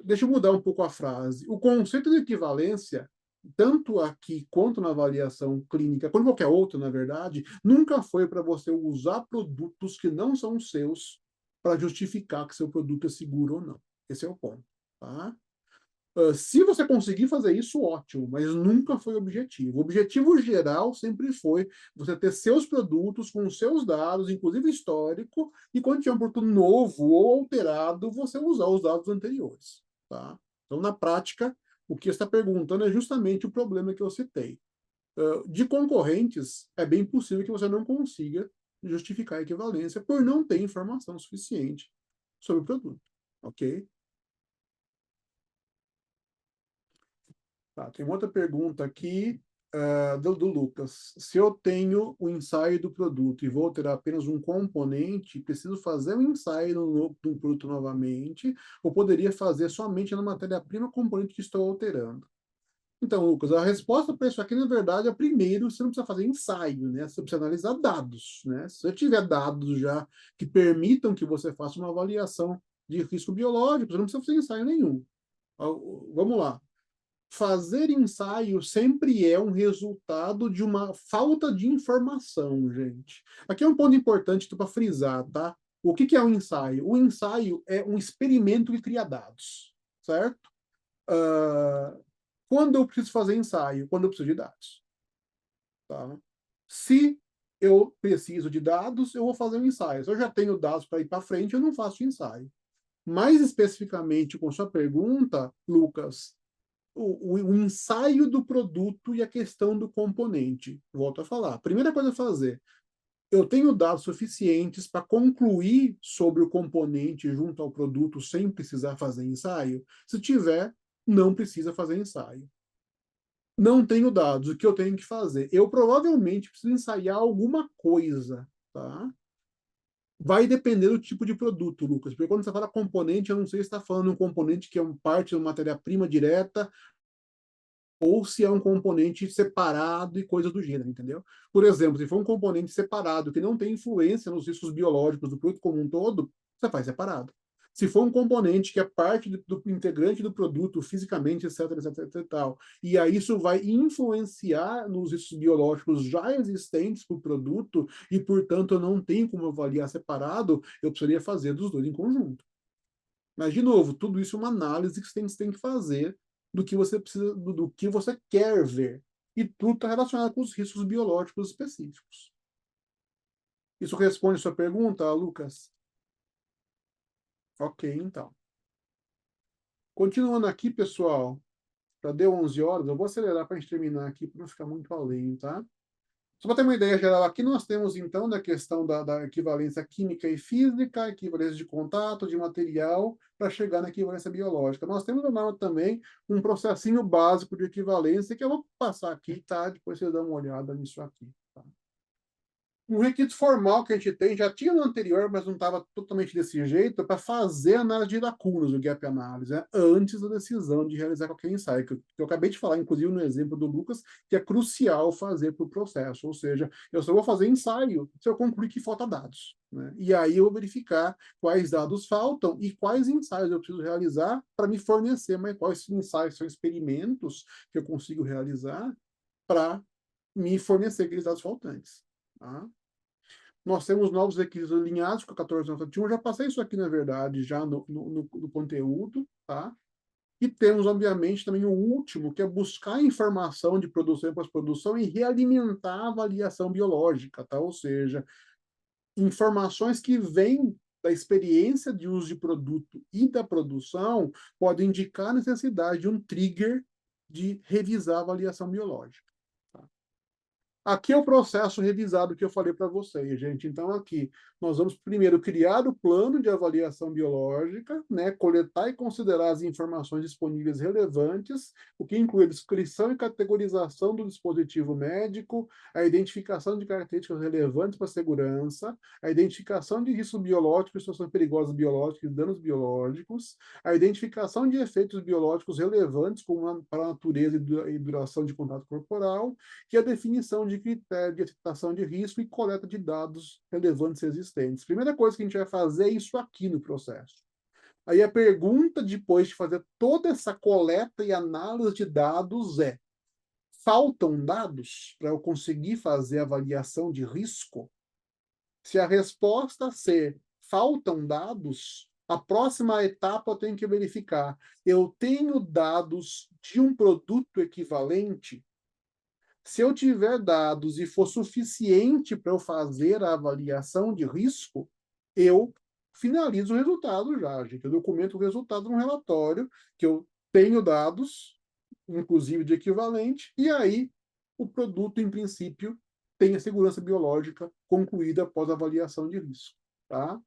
deixa eu mudar um pouco a frase. O conceito de equivalência, tanto aqui quanto na avaliação clínica, quanto qualquer outro, na verdade, nunca foi para você usar produtos que não são seus para justificar que seu produto é seguro ou não. Esse é o ponto. Tá? Se você conseguir fazer isso, ótimo, mas nunca foi o objetivo. O objetivo geral sempre foi você ter seus produtos com seus dados, inclusive histórico, e quando tiver um produto novo ou alterado, você usar os dados anteriores. Tá? Então, na prática, o que você está perguntando é justamente o problema que eu citei. De concorrentes, é bem possível que você não consiga justificar a equivalência por não ter informação suficiente sobre o produto. Ok? Tá, tem uma outra pergunta aqui do Lucas. Se eu tenho o ensaio do produto e vou alterar apenas um componente, preciso fazer o ensaio do produto novamente, ou poderia fazer somente na matéria-prima componente que estou alterando? Então, Lucas, a resposta para isso aqui, na verdade, é primeiro, você não precisa fazer ensaio, né? Você precisa analisar dados, né? Se você tiver dados já que permitam que você faça uma avaliação de risco biológico, você não precisa fazer ensaio nenhum. Vamos lá. Fazer ensaio sempre é um resultado de uma falta de informação, gente. Aqui é um ponto importante para frisar, tá? O que é um ensaio? O ensaio é um experimento que cria dados, certo? Quando eu preciso fazer ensaio? Quando eu preciso de dados. Tá? Se eu preciso de dados, eu vou fazer um ensaio. Se eu já tenho dados para ir para frente, eu não faço ensaio. Mais especificamente com sua pergunta, Lucas, o ensaio do produto e a questão do componente. Volto a falar. Primeira coisa a fazer, eu tenho dados suficientes para concluir sobre o componente junto ao produto sem precisar fazer ensaio? Se tiver, não precisa fazer ensaio. Não tenho dados, o que eu tenho que fazer? Eu provavelmente preciso ensaiar alguma coisa, tá? Vai depender do tipo de produto, Lucas, porque quando você fala componente, eu não sei se está falando de um componente que é parte de uma matéria-prima direta, ou se é um componente separado e coisa do gênero, entendeu? Por exemplo, se for um componente separado que não tem influência nos riscos biológicos do produto como um todo, você faz separado. Se for um componente que é parte do integrante do produto fisicamente, etc, etc, etc, e tal, e aí isso vai influenciar nos riscos biológicos já existentes para o produto, e, portanto, eu não tenho como avaliar separado, eu precisaria fazer dos dois em conjunto. Mas, de novo, tudo isso é uma análise que você tem que fazer do que você precisa, do que você quer ver. E tudo está relacionado com os riscos biológicos específicos. Isso responde a sua pergunta, Lucas? Ok, então. Continuando aqui, pessoal, já deu 11 horas, eu vou acelerar para a gente terminar aqui, para não ficar muito além, tá? Só para ter uma ideia geral, aqui nós temos, então, da questão da equivalência química e física, equivalência de contato, de material, para chegar na equivalência biológica. Nós temos na norma também um processinho básico de equivalência, que eu vou passar aqui, tá? Depois você dá uma olhada nisso aqui, tá? Um requisito formal que a gente tem, já tinha no anterior, mas não estava totalmente desse jeito, para fazer a análise de lacunas, o gap analysis, né? Antes da decisão de realizar qualquer ensaio, que eu acabei de falar, inclusive no exemplo do Lucas, que é crucial fazer para o processo, ou seja, eu só vou fazer ensaio se eu concluir que falta dados, né? E aí eu vou verificar quais dados faltam e quais ensaios eu preciso realizar para me fornecer, mas quais ensaios são experimentos que eu consigo realizar para me fornecer aqueles dados faltantes, tá? Nós temos novos requisitos alinhados com a 1491. Eu já passei isso aqui, na verdade, já no conteúdo, tá? E temos, obviamente, também o último, que é buscar informação de produção e pós-produção e realimentar a avaliação biológica, tá? Ou seja, informações que vêm da experiência de uso de produto e da produção podem indicar a necessidade de um trigger de revisar a avaliação biológica. Aqui é o processo revisado que eu falei para vocês, gente. Então, aqui, nós vamos primeiro criar o plano de avaliação biológica, né? Coletar e considerar as informações disponíveis relevantes, o que inclui a descrição e categorização do dispositivo médico, a identificação de características relevantes para a segurança, a identificação de riscos biológicos, situações perigosas biológicas e danos biológicos, a identificação de efeitos biológicos relevantes para a natureza e duração de contato corporal, e a definição de critério de aceitação de risco e coleta de dados relevantes existentes. Primeira coisa que a gente vai fazer é isso aqui no processo. Aí a pergunta, depois de fazer toda essa coleta e análise de dados, é: faltam dados para eu conseguir fazer a avaliação de risco? Se a resposta ser faltam dados, a próxima etapa eu tenho que verificar: eu tenho dados de um produto equivalente? Se eu tiver dados e for suficiente para eu fazer a avaliação de risco, eu finalizo o resultado já, gente. Eu documento o resultado no relatório, que eu tenho dados, inclusive de equivalente, e aí o produto, em princípio, tem a segurança biológica concluída após a avaliação de risco, tá?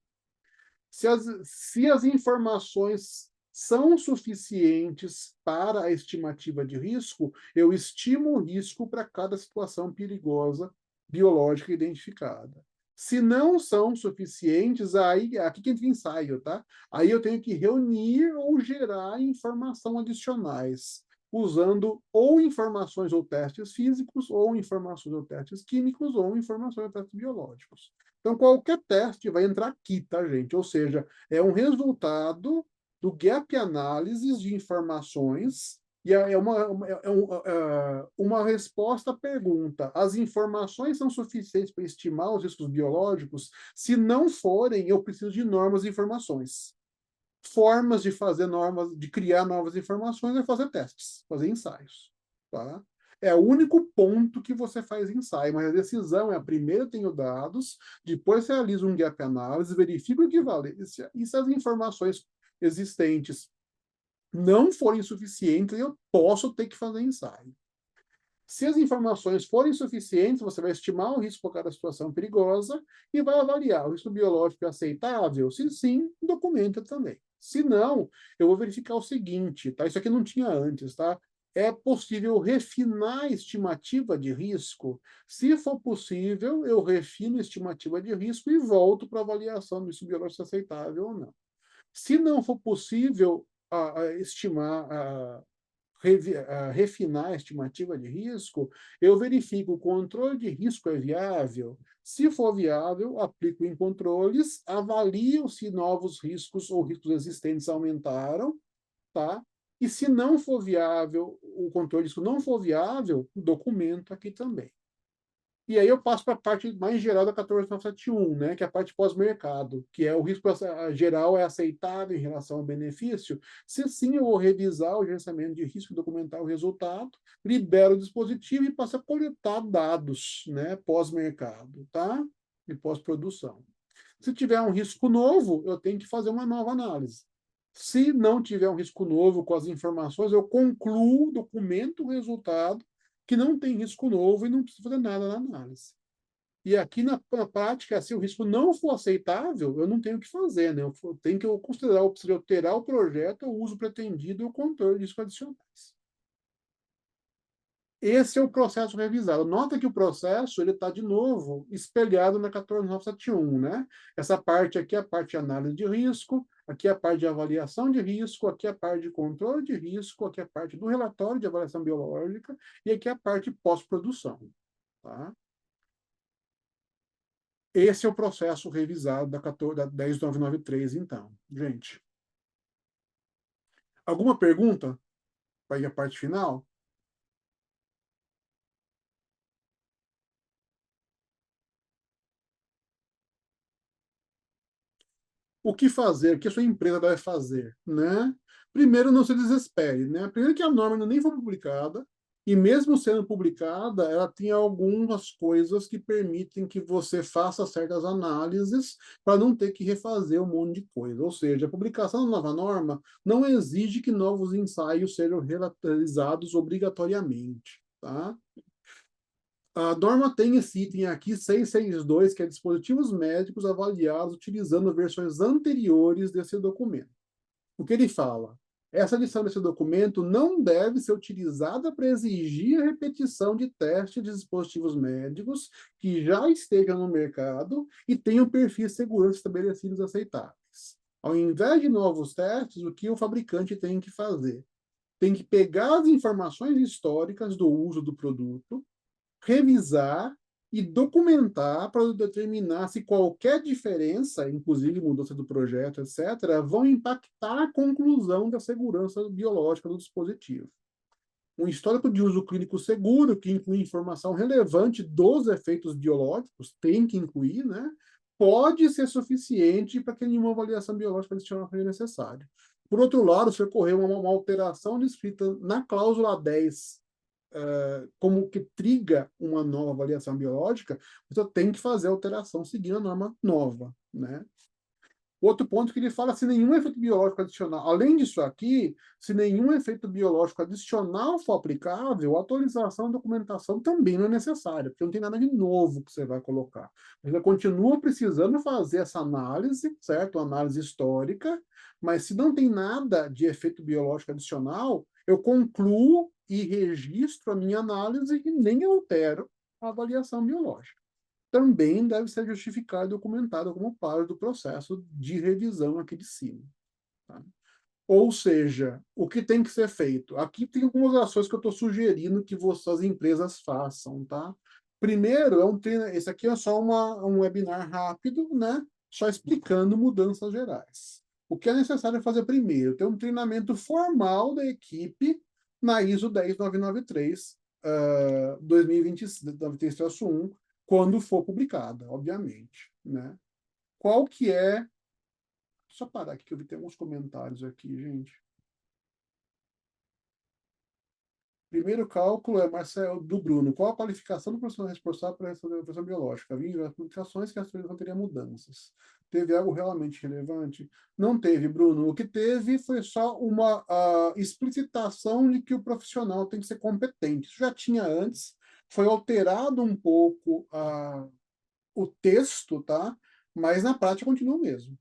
Se as informações são suficientes para a estimativa de risco, eu estimo o risco para cada situação perigosa biológica identificada. Se não são suficientes, aí aqui que entra o ensaio, tá? Aí eu tenho que reunir ou gerar informação adicionais, usando ou informações ou testes físicos, ou informações ou testes químicos, ou informações ou testes biológicos. Então, qualquer teste vai entrar aqui, tá, gente? Ou seja, é um resultado do gap analysis de informações, e é uma resposta à pergunta: as informações são suficientes para estimar os riscos biológicos? Se não forem, eu preciso de normas e informações. Formas de fazer normas, de criar novas informações é fazer testes, fazer ensaios, tá? É o único ponto que você faz ensaio, mas a decisão é: primeiro eu tenho dados, depois você realiza um gap analysis, verifica a equivalência, e se as informações existentes não forem suficientes, eu posso ter que fazer ensaio. Se as informações forem suficientes, você vai estimar o risco por cada situação perigosa e vai avaliar. O risco biológico é aceitável? Se sim, documenta também. Se não, eu vou verificar o seguinte, tá? Isso aqui não tinha antes, tá? É possível refinar a estimativa de risco? Se for possível, eu refino a estimativa de risco e volto para a avaliação do risco biológico aceitável ou não. Se não for possível estimar, refinar a estimativa de risco, eu verifico o controle de risco é viável. Se for viável, aplico em controles, avalio se novos riscos ou riscos existentes aumentaram, tá? E se não for viável, o controle de risco não for viável, documento aqui também. E aí eu passo para a parte mais geral da 14971, né, que é a parte pós-mercado, que é o risco geral é aceitável em relação ao benefício. Se sim, eu vou revisar o gerenciamento de risco, documentar o resultado, libero o dispositivo e passo a coletar dados, né, pós-mercado, tá? E pós-produção. Se tiver um risco novo, eu tenho que fazer uma nova análise. Se não tiver um risco novo com as informações, eu concluo, documento o resultado, que não tem risco novo e não precisa fazer nada na análise. E aqui na prática, se o risco não for aceitável, eu não tenho o que fazer, né? Eu tenho que considerar, eu preciso alterar o projeto, o uso pretendido e o controle de riscos adicionais. Esse é o processo revisado. Nota que o processo ele está, de novo, espelhado na 14971, né? Essa parte aqui é a parte de análise de risco, aqui é a parte de avaliação de risco, aqui é a parte de controle de risco, aqui é a parte do relatório de avaliação biológica e aqui é a parte pós-produção, tá? Esse é o processo revisado da 10993, então. Gente, alguma pergunta para ir à parte final? O que fazer, o que a sua empresa deve fazer, né? Primeiro, não se desespere, né? Primeiro que a norma ainda nem foi publicada, e mesmo sendo publicada, ela tem algumas coisas que permitem que você faça certas análises para não ter que refazer um monte de coisa. Ou seja, a publicação da nova norma não exige que novos ensaios sejam realizados obrigatoriamente, tá? A norma tem esse item aqui, 662, que é dispositivos médicos avaliados utilizando versões anteriores desse documento. O que ele fala? Essa edição desse documento não deve ser utilizada para exigir a repetição de testes de dispositivos médicos que já estejam no mercado e tenham perfis de segurança estabelecidos aceitáveis. Ao invés de novos testes, o que o fabricante tem que fazer? Tem que pegar as informações históricas do uso do produto, revisar e documentar para determinar se qualquer diferença, inclusive mudança do projeto, etc., vão impactar a conclusão da segurança biológica do dispositivo. Um histórico de uso clínico seguro, que inclui informação relevante dos efeitos biológicos, tem que incluir, né? Pode ser suficiente para que nenhuma avaliação biológica adicional seja necessária. Por outro lado, se ocorrer uma alteração descrita na cláusula 10 como que triga uma nova avaliação biológica, você tem que fazer a alteração seguindo a norma nova, né? Outro ponto que ele fala, se nenhum efeito biológico adicional, além disso aqui, se nenhum efeito biológico adicional for aplicável, a atualização da documentação também não é necessária, porque não tem nada de novo que você vai colocar. Você continua precisando fazer essa análise, certo? Análise histórica, mas se não tem nada de efeito biológico adicional, eu concluo e registro a minha análise e nem altero a avaliação biológica. Também deve ser justificado e documentado como parte do processo de revisão aqui de cima. Tá? Ou seja, o que tem que ser feito? Aqui tem algumas ações que eu estou sugerindo que as empresas façam. Tá? Primeiro, esse aqui é só um webinar rápido, né? Só explicando mudanças gerais. O que é necessário fazer primeiro? Ter um treinamento formal da equipe na ISO 10993, 2023-1, quando for publicada, obviamente, né? Qual que é... Só parar aqui que eu vi tem alguns comentários aqui, gente. Primeiro cálculo é, Marcelo, do Bruno. Qual a qualificação do profissional responsável por essa avaliação biológica? Havia publicações que as pessoas não teriam mudanças. Teve algo realmente relevante? Não teve, Bruno. O que teve foi só uma explicitação de que o profissional tem que ser competente. Isso já tinha antes, foi alterado um pouco o texto, tá? Mas na prática continua o mesmo.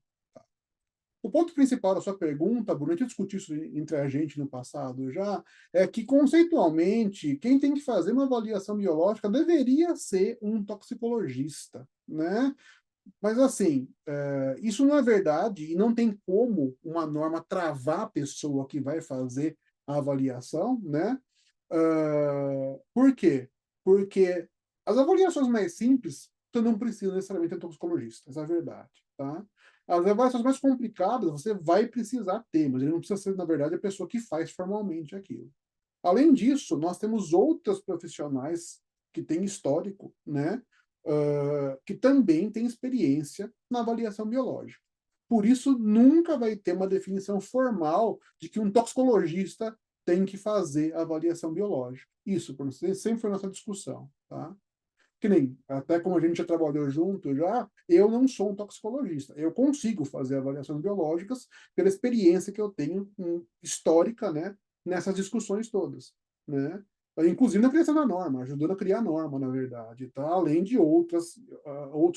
O ponto principal da sua pergunta, Bruno, a gente discutiu isso entre a gente no passado já, é que conceitualmente, quem tem que fazer uma avaliação biológica deveria ser um toxicologista, né? Mas assim, isso não é verdade e não tem como uma norma travar a pessoa que vai fazer a avaliação, né? Por quê? Porque as avaliações mais simples, você não precisa necessariamente ter um toxicologista, essa é a verdade, tá? As avaliações mais complicadas, você vai precisar ter, mas ele não precisa ser, na verdade, a pessoa que faz formalmente aquilo. Além disso, nós temos outros profissionais que têm histórico, né? Que também têm experiência na avaliação biológica. Por isso, nunca vai ter uma definição formal de que um toxicologista tem que fazer a avaliação biológica. Isso, sempre foi nossa discussão, tá? Que nem, até como a gente já trabalhou junto já, eu não sou um toxicologista. Eu consigo fazer avaliações biológicas pela experiência que eu tenho histórica, né, nessas discussões todas, né? Inclusive na criação da norma, ajudando a criar a norma, na verdade, tá? Além de outros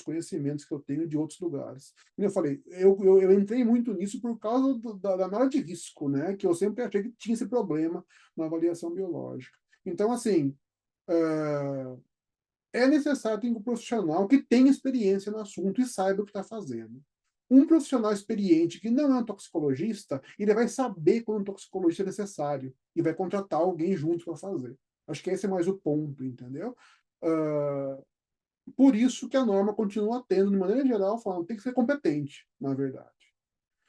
conhecimentos que eu tenho de outros lugares. Como eu falei, eu entrei muito nisso por causa da análise de risco, né? Que eu sempre achei que tinha esse problema na avaliação biológica. Então, assim, é necessário ter um profissional que tenha experiência no assunto e saiba o que está fazendo. Um profissional experiente que não é um toxicologista, ele vai saber quando um toxicologista é necessário e vai contratar alguém junto para fazer. Acho que esse é mais o ponto, entendeu? Por isso que a norma continua tendo, de maneira geral, falando tem que ser competente, na verdade.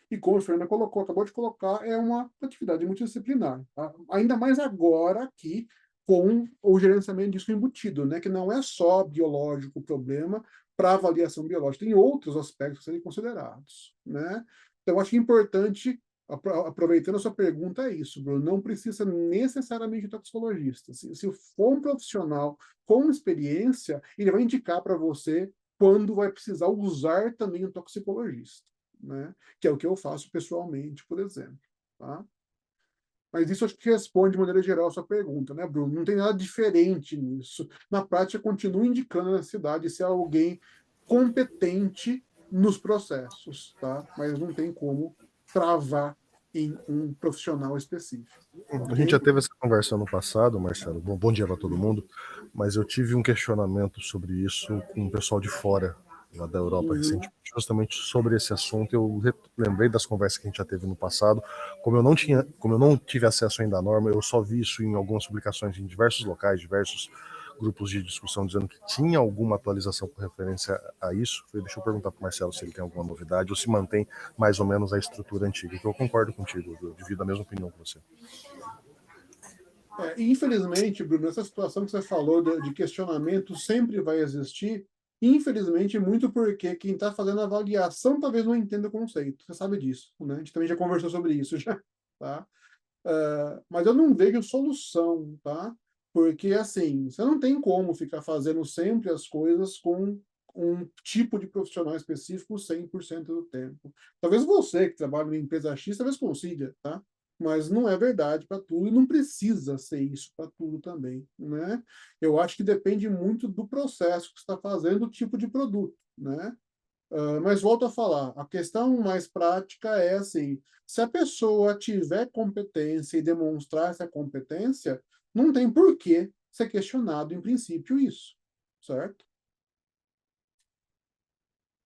E como a Fernanda acabou de colocar, é uma atividade multidisciplinar. Tá? Ainda mais agora aqui, com o gerenciamento disso embutido, né? Que não é só biológico o problema para avaliação biológica, tem outros aspectos a serem considerados, né? Então, acho que é importante, aproveitando a sua pergunta, é isso, Bruno, não precisa necessariamente de toxicologista. Se for um profissional com experiência, ele vai indicar para você quando vai precisar usar também um toxicologista, né? Que é o que eu faço pessoalmente, por exemplo, tá? Mas isso acho que responde de maneira geral a sua pergunta, né, Bruno? Não tem nada diferente nisso. Na prática, continua indicando a necessidade de ser alguém competente nos processos, tá? Mas não tem como travar em um profissional específico. A gente já teve essa conversa no passado, Marcelo. Bom dia para todo mundo. Mas eu tive um questionamento sobre isso com o pessoal de fora, lá da Europa, recentemente, justamente sobre esse assunto. Eu lembrei das conversas que a gente já teve no passado. Como eu não tive acesso ainda à norma, eu só vi isso em algumas publicações em diversos locais, diversos grupos de discussão, dizendo que tinha alguma atualização com referência a isso. Deixa eu perguntar para o Marcelo se ele tem alguma novidade ou se mantém mais ou menos a estrutura antiga, que eu concordo contigo, eu divido a mesma opinião que você. Infelizmente, Bruno, essa situação que você falou de questionamento sempre vai existir, infelizmente, muito porque quem está fazendo a avaliação talvez não entenda o conceito. Você sabe disso, né? A gente também já conversou sobre isso, já, tá? Mas eu não vejo solução, tá? Porque, assim, você não tem como ficar fazendo sempre as coisas com um tipo de profissional específico 100% do tempo. Talvez você, que trabalha em empresa X, talvez consiga, tá? Mas não é verdade para tudo e não precisa ser isso para tudo também, né? Eu acho que depende muito do processo que você está fazendo, do tipo de produto, né? Mas volto a falar, a questão mais prática é assim, se a pessoa tiver competência e demonstrar essa competência, não tem por que ser questionado em princípio isso, certo?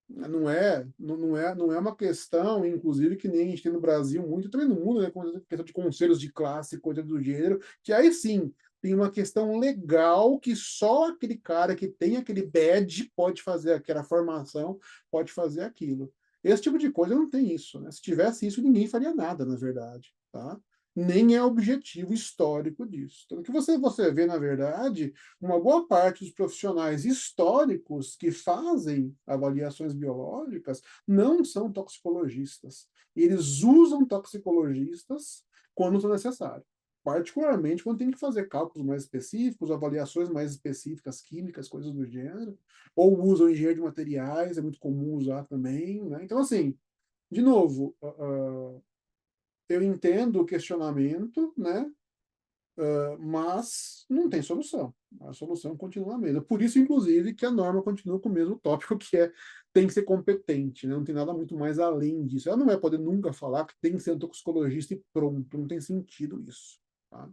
Não é uma questão, inclusive, que nem a gente tem no Brasil, muito também no mundo, né, com a questão de conselhos de classe, coisa do gênero, que aí sim tem uma questão legal que só aquele cara que tem aquele badge pode fazer aquela formação, pode fazer aquilo. Esse tipo de coisa não tem isso, né? Se tivesse isso, ninguém faria nada, na verdade, tá? Nem é objetivo histórico disso. Então, o que você vê, na verdade, uma boa parte dos profissionais históricos que fazem avaliações biológicas não são toxicologistas. Eles usam toxicologistas quando é necessário. particularmente quando tem que fazer cálculos mais específicos, avaliações mais específicas, químicas, coisas do gênero, ou usam engenharia de materiais, é muito comum usar também, né? Então, assim, de novo, eu entendo o questionamento, né? Mas não tem solução. A solução continua a mesma. Por isso, inclusive, que a norma continua com o mesmo tópico, que é tem que ser competente, né? Não tem nada muito mais além disso. Ela não vai poder nunca falar que tem que ser um toxicologista e pronto. Não tem sentido isso. Tá?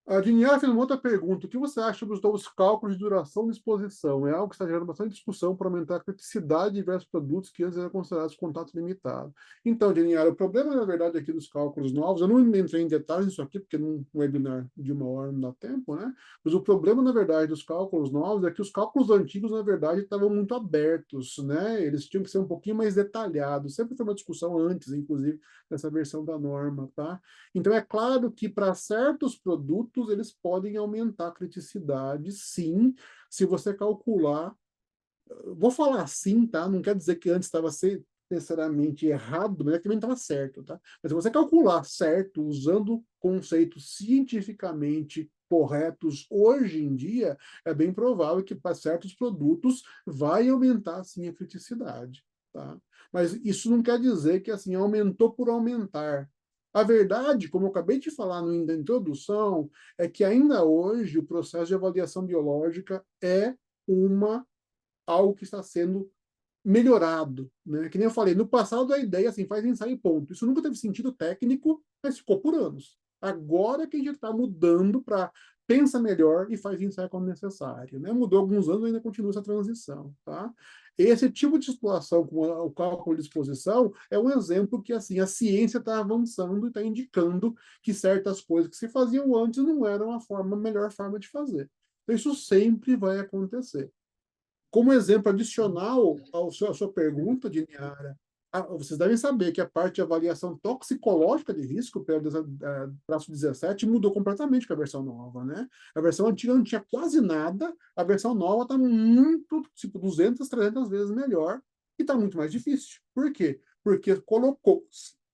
A Diniela fez uma outra pergunta. O que você acha sobre os novos cálculos de duração de exposição? É algo que está gerando bastante discussão para aumentar a criticidade de diversos produtos que antes eram considerados contato limitado. Então, Diniela, o problema, na verdade, aqui dos cálculos novos, eu não entrei em detalhes nisso aqui, porque num webinar de 1 hora não dá tempo, né? Mas o problema, na verdade, dos cálculos novos é que os cálculos antigos, na verdade, estavam muito abertos, né? Eles tinham que ser um pouquinho mais detalhados. Sempre foi uma discussão antes, inclusive, dessa versão da norma, tá? Então, é claro que para certos produtos eles podem aumentar a criticidade, sim, se você calcular. Vou falar assim, tá? Não quer dizer que antes estava necessariamente errado, mas é que também estava certo, tá? Mas se você calcular certo, usando conceitos cientificamente corretos hoje em dia, é bem provável que para certos produtos vai aumentar, sim, a criticidade, tá? Mas isso não quer dizer que, assim, aumentou por aumentar. A verdade, como eu acabei de falar na introdução, é que ainda hoje o processo de avaliação biológica é algo que está sendo melhorado, né? Que nem eu falei, no passado a ideia assim, faz ensaio e ponto. Isso nunca teve sentido técnico, mas ficou por anos. Agora que a gente está mudando para pensa melhor e faz ensaio quando necessário, né? Mudou alguns anos e ainda continua essa transição, tá? Esse tipo de situação com o cálculo de exposição é um exemplo que assim a ciência está avançando e está indicando que certas coisas que se faziam antes não eram a melhor forma de fazer. Então, isso sempre vai acontecer. Como exemplo adicional à sua pergunta, Diniara, vocês devem saber que a parte de avaliação toxicológica de risco, pelo traço 17, mudou completamente com a versão nova, né? A versão antiga não tinha quase nada, a versão nova está muito, tipo, 200, 300 vezes melhor e está muito mais difícil. Por quê? Porque colocou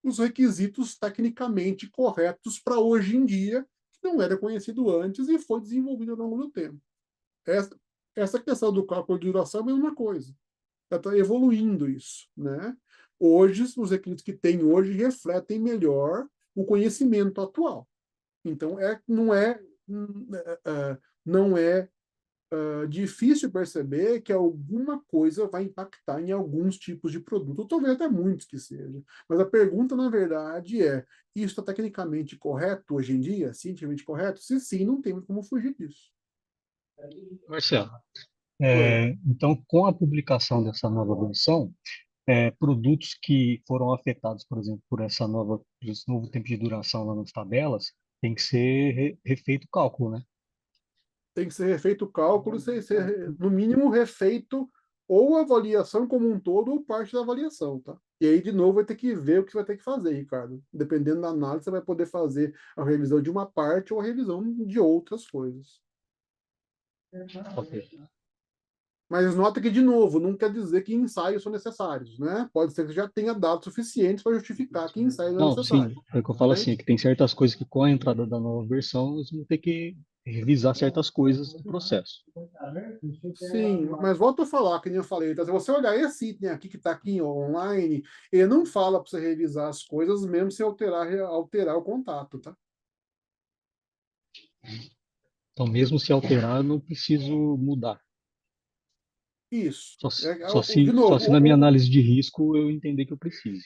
os requisitos tecnicamente corretos para hoje em dia, que não era conhecido antes e foi desenvolvido ao longo do tempo. Essa questão do cálculo de duração é a mesma coisa. Está evoluindo isso, né? Hoje, os requisitos que tem hoje refletem melhor o conhecimento atual. Então, não é difícil perceber que alguma coisa vai impactar em alguns tipos de produto, ou talvez até muitos que sejam. Mas a pergunta, na verdade, é: isso está tecnicamente correto hoje em dia? Cientificamente correto? Se sim, não tem como fugir disso. Marcelo, Oi. então, com a publicação dessa nova versão, produtos que foram afetados, por exemplo, por por esse novo tempo de duração lá nas tabelas, tem que ser refeito o cálculo, né? Tem que ser refeito o cálculo e ser, no mínimo, refeito ou a avaliação como um todo ou parte da avaliação, tá? E aí, de novo, vai ter que ver o que você vai ter que fazer, Ricardo. Dependendo da análise, você vai poder fazer a revisão de uma parte ou a revisão de outras coisas. Ok. Mas nota que, de novo, não quer dizer que ensaios são necessários, né? Pode ser que já tenha dados suficientes para justificar que ensaios é Não, sim, necessário. é o que eu falo Ok? assim, que tem certas coisas que com a entrada da nova versão, eles vão ter que revisar certas coisas do processo. Sim, mas volto a falar, que nem eu falei, então, se você olhar esse item aqui que está aqui online, ele não fala para você revisar as coisas mesmo sem alterar o contato, tá? Então, mesmo se alterar, eu não preciso mudar. Isso. Só De se na novo, minha análise de risco eu entender que eu preciso.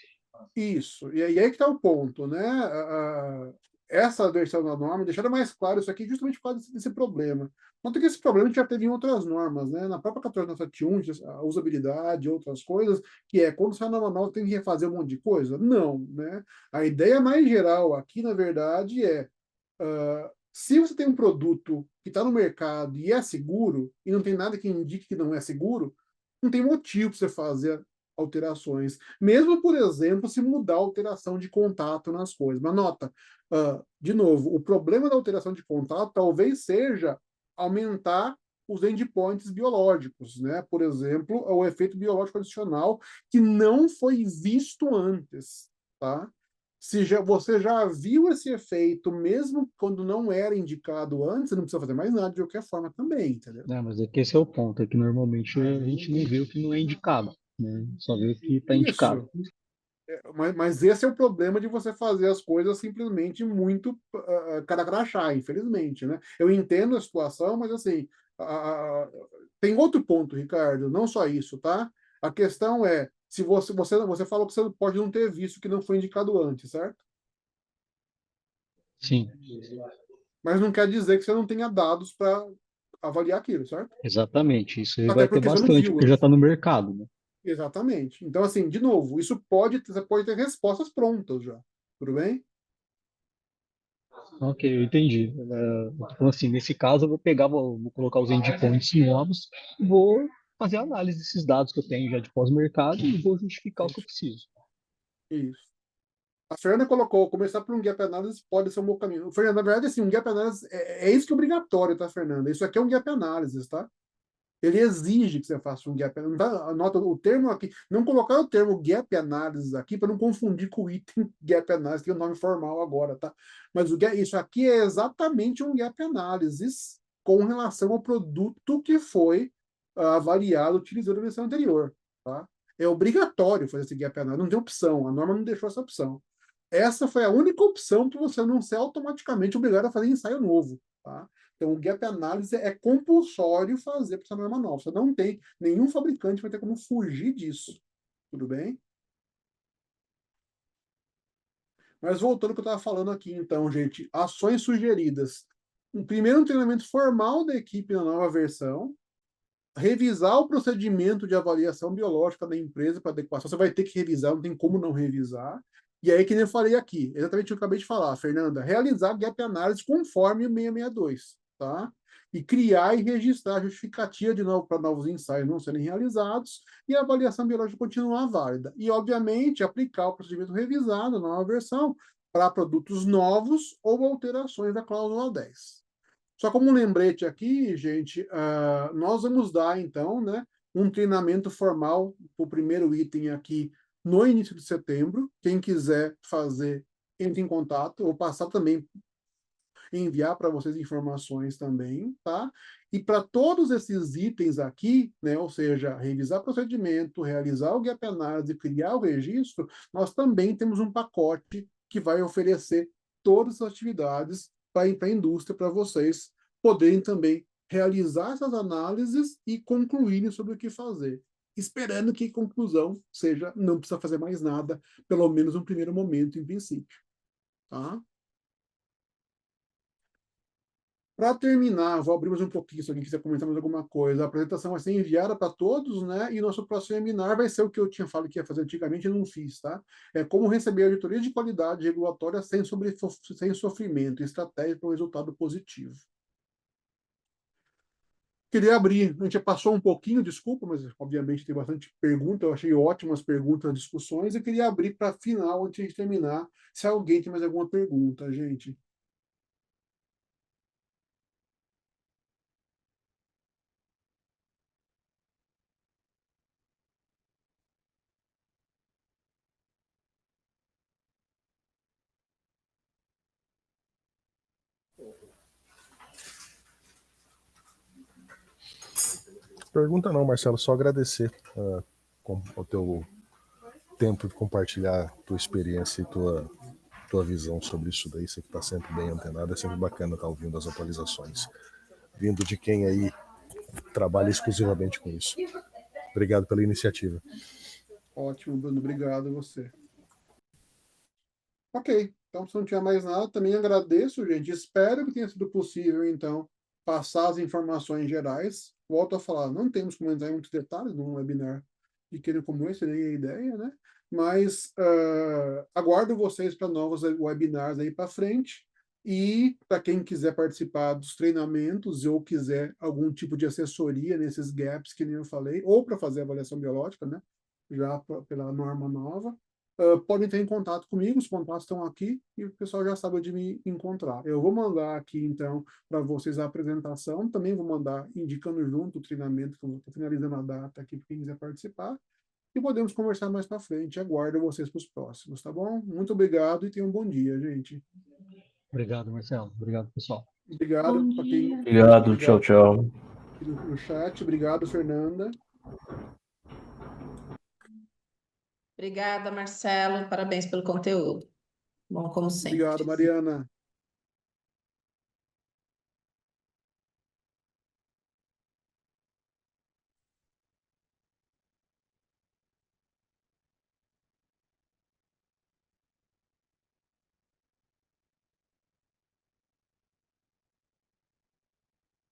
isso. E aí que está o ponto, né? Essa versão da norma deixaram mais claro isso aqui justamente por causa desse problema. Quanto que esse problema a gente já teve em outras normas, né? Na própria 14971, a usabilidade, outras coisas, que é quando sai a norma nova tem que refazer um monte de coisa? Não, né? A ideia mais geral aqui, na verdade, se você tem um produto que está no mercado e é seguro, e não tem nada que indique que não é seguro, não tem motivo para você fazer alterações. Mesmo, por exemplo, se mudar a alteração de contato nas coisas. Mas nota, de novo, o problema da alteração de contato talvez seja aumentar os endpoints biológicos, né? Por exemplo, o efeito biológico adicional que não foi visto antes, tá? Se você já viu esse efeito, mesmo quando não era indicado antes, você não precisa fazer mais nada de qualquer forma também, entendeu? Mas é que esse é o ponto, é que normalmente a gente não vê o que não é indicado, né? Só vê o que está indicado. Isso. Mas esse é o problema de você fazer as coisas simplesmente muito cara crachá, infelizmente, né? Eu entendo a situação, mas assim, tem outro ponto, Ricardo, não só isso, tá? A questão é, se você falou que você pode não ter visto que não foi indicado antes, certo? Sim, Mas não quer dizer que você não tenha dados para avaliar aquilo, certo? exatamente. Isso aí Até vai ter porque você não bastante, viu porque já antes. está no mercado, né? Exatamente. Então, assim, de novo, você pode ter respostas prontas já. Tudo bem? Ok, eu entendi. Então, assim, nesse caso, eu vou pegar, vou colocar os endpoints novos, vou fazer a análise desses dados que eu tenho já de pós-mercado e vou justificar o que eu preciso. Isso. A Fernanda colocou, começar por um gap analysis pode ser um bom caminho. Fernanda, na verdade, assim, um gap analysis é isso que é obrigatório, tá, Fernanda? Isso aqui é um gap analysis, tá? Ele exige que você faça um gap analysis. Anota o termo aqui. Não colocar o termo gap analysis aqui para não confundir com o item gap analysis, que é o nome formal agora, tá? Mas isso aqui é exatamente um gap analysis com relação ao produto que foi avaliado utilizando a versão anterior, tá? É obrigatório fazer esse gap analysis, não tem opção, a norma não deixou essa opção. Essa foi a única opção para você não ser automaticamente obrigado a fazer ensaio novo, tá? Então, o gap analysis é compulsório fazer para essa norma nova. Você não tem, nenhum fabricante vai ter como fugir disso. Tudo bem? Mas voltando ao que eu estava falando aqui, então, gente, ações sugeridas. Primeiro, um treinamento formal da equipe na nova versão, revisar o procedimento de avaliação biológica da empresa para adequação. Você vai ter que revisar, não tem como não revisar. E aí, que nem eu falei aqui, exatamente o que eu acabei de falar, Fernanda, realizar gap analysis conforme o 662, tá? E criar e registrar justificativa de novo para novos ensaios não serem realizados e a avaliação biológica continuar válida. E, obviamente, aplicar o procedimento revisado na nova versão para produtos novos ou alterações da cláusula 10. Só como um lembrete aqui, gente, nós vamos dar, então, né, um treinamento formal, o primeiro item aqui, no início de setembro. Quem quiser fazer, entre em contato. Vou passar também, enviar para vocês informações também, tá? E para todos esses itens aqui, né, ou seja, revisar procedimento, realizar o gap analysis, criar o registro, nós também temos um pacote que vai oferecer todas as atividades para a indústria, para vocês poderem também realizar essas análises e concluírem sobre o que fazer. Esperando que a conclusão seja, não precisa fazer mais nada, pelo menos no primeiro momento, em princípio. Tá? Para terminar, vou abrir mais um pouquinho, se alguém quiser comentar mais alguma coisa. A apresentação vai ser enviada para todos, né? E nosso próximo webinar vai ser o que eu tinha falado que ia fazer antigamente e não fiz, tá? É como receber a auditoria de qualidade regulatória sem sofrimento, estratégia para um resultado positivo. Queria abrir, a gente já passou um pouquinho, desculpa, mas obviamente tem bastante pergunta, eu achei ótimas perguntas, discussões, e queria abrir para final, antes de terminar, se alguém tem mais alguma pergunta, gente. Pergunta não, Marcelo, só agradecer o teu tempo de compartilhar tua experiência e tua visão sobre isso daí. Você que está sempre bem antenado, é sempre bacana estar ouvindo as atualizações. Vindo de quem aí trabalha exclusivamente com isso. Obrigado pela iniciativa. Ótimo, Bruno, obrigado a você. Ok, então se não tiver mais nada, também agradeço, gente. Espero que tenha sido possível, então, passar as informações gerais. Volto a falar, não temos como entrar em muitos detalhes num webinar pequeno como esse, nem a ideia, né? Mas aguardo vocês para novos webinars aí para frente. E para quem quiser participar dos treinamentos ou quiser algum tipo de assessoria nesses gaps que nem eu falei, ou para fazer avaliação biológica, né? Já pela norma nova, podem ter em contato comigo, os contatos estão aqui e o pessoal já sabe onde me encontrar. Eu vou mandar aqui, então, para vocês a apresentação, também vou mandar indicando junto o treinamento, que eu estou finalizando a data aqui para quem quiser participar. e podemos conversar mais para frente. Aguardo vocês para os próximos, tá bom? Muito obrigado e tenham um bom dia, gente. Obrigado, Marcelo. Obrigado, pessoal. Obrigado Bom para quem dia. Obrigado, tchau, tchau. no chat. Obrigado, Fernanda. Obrigada, Marcelo. Parabéns pelo conteúdo. Bom, como sempre. Obrigado, Mariana.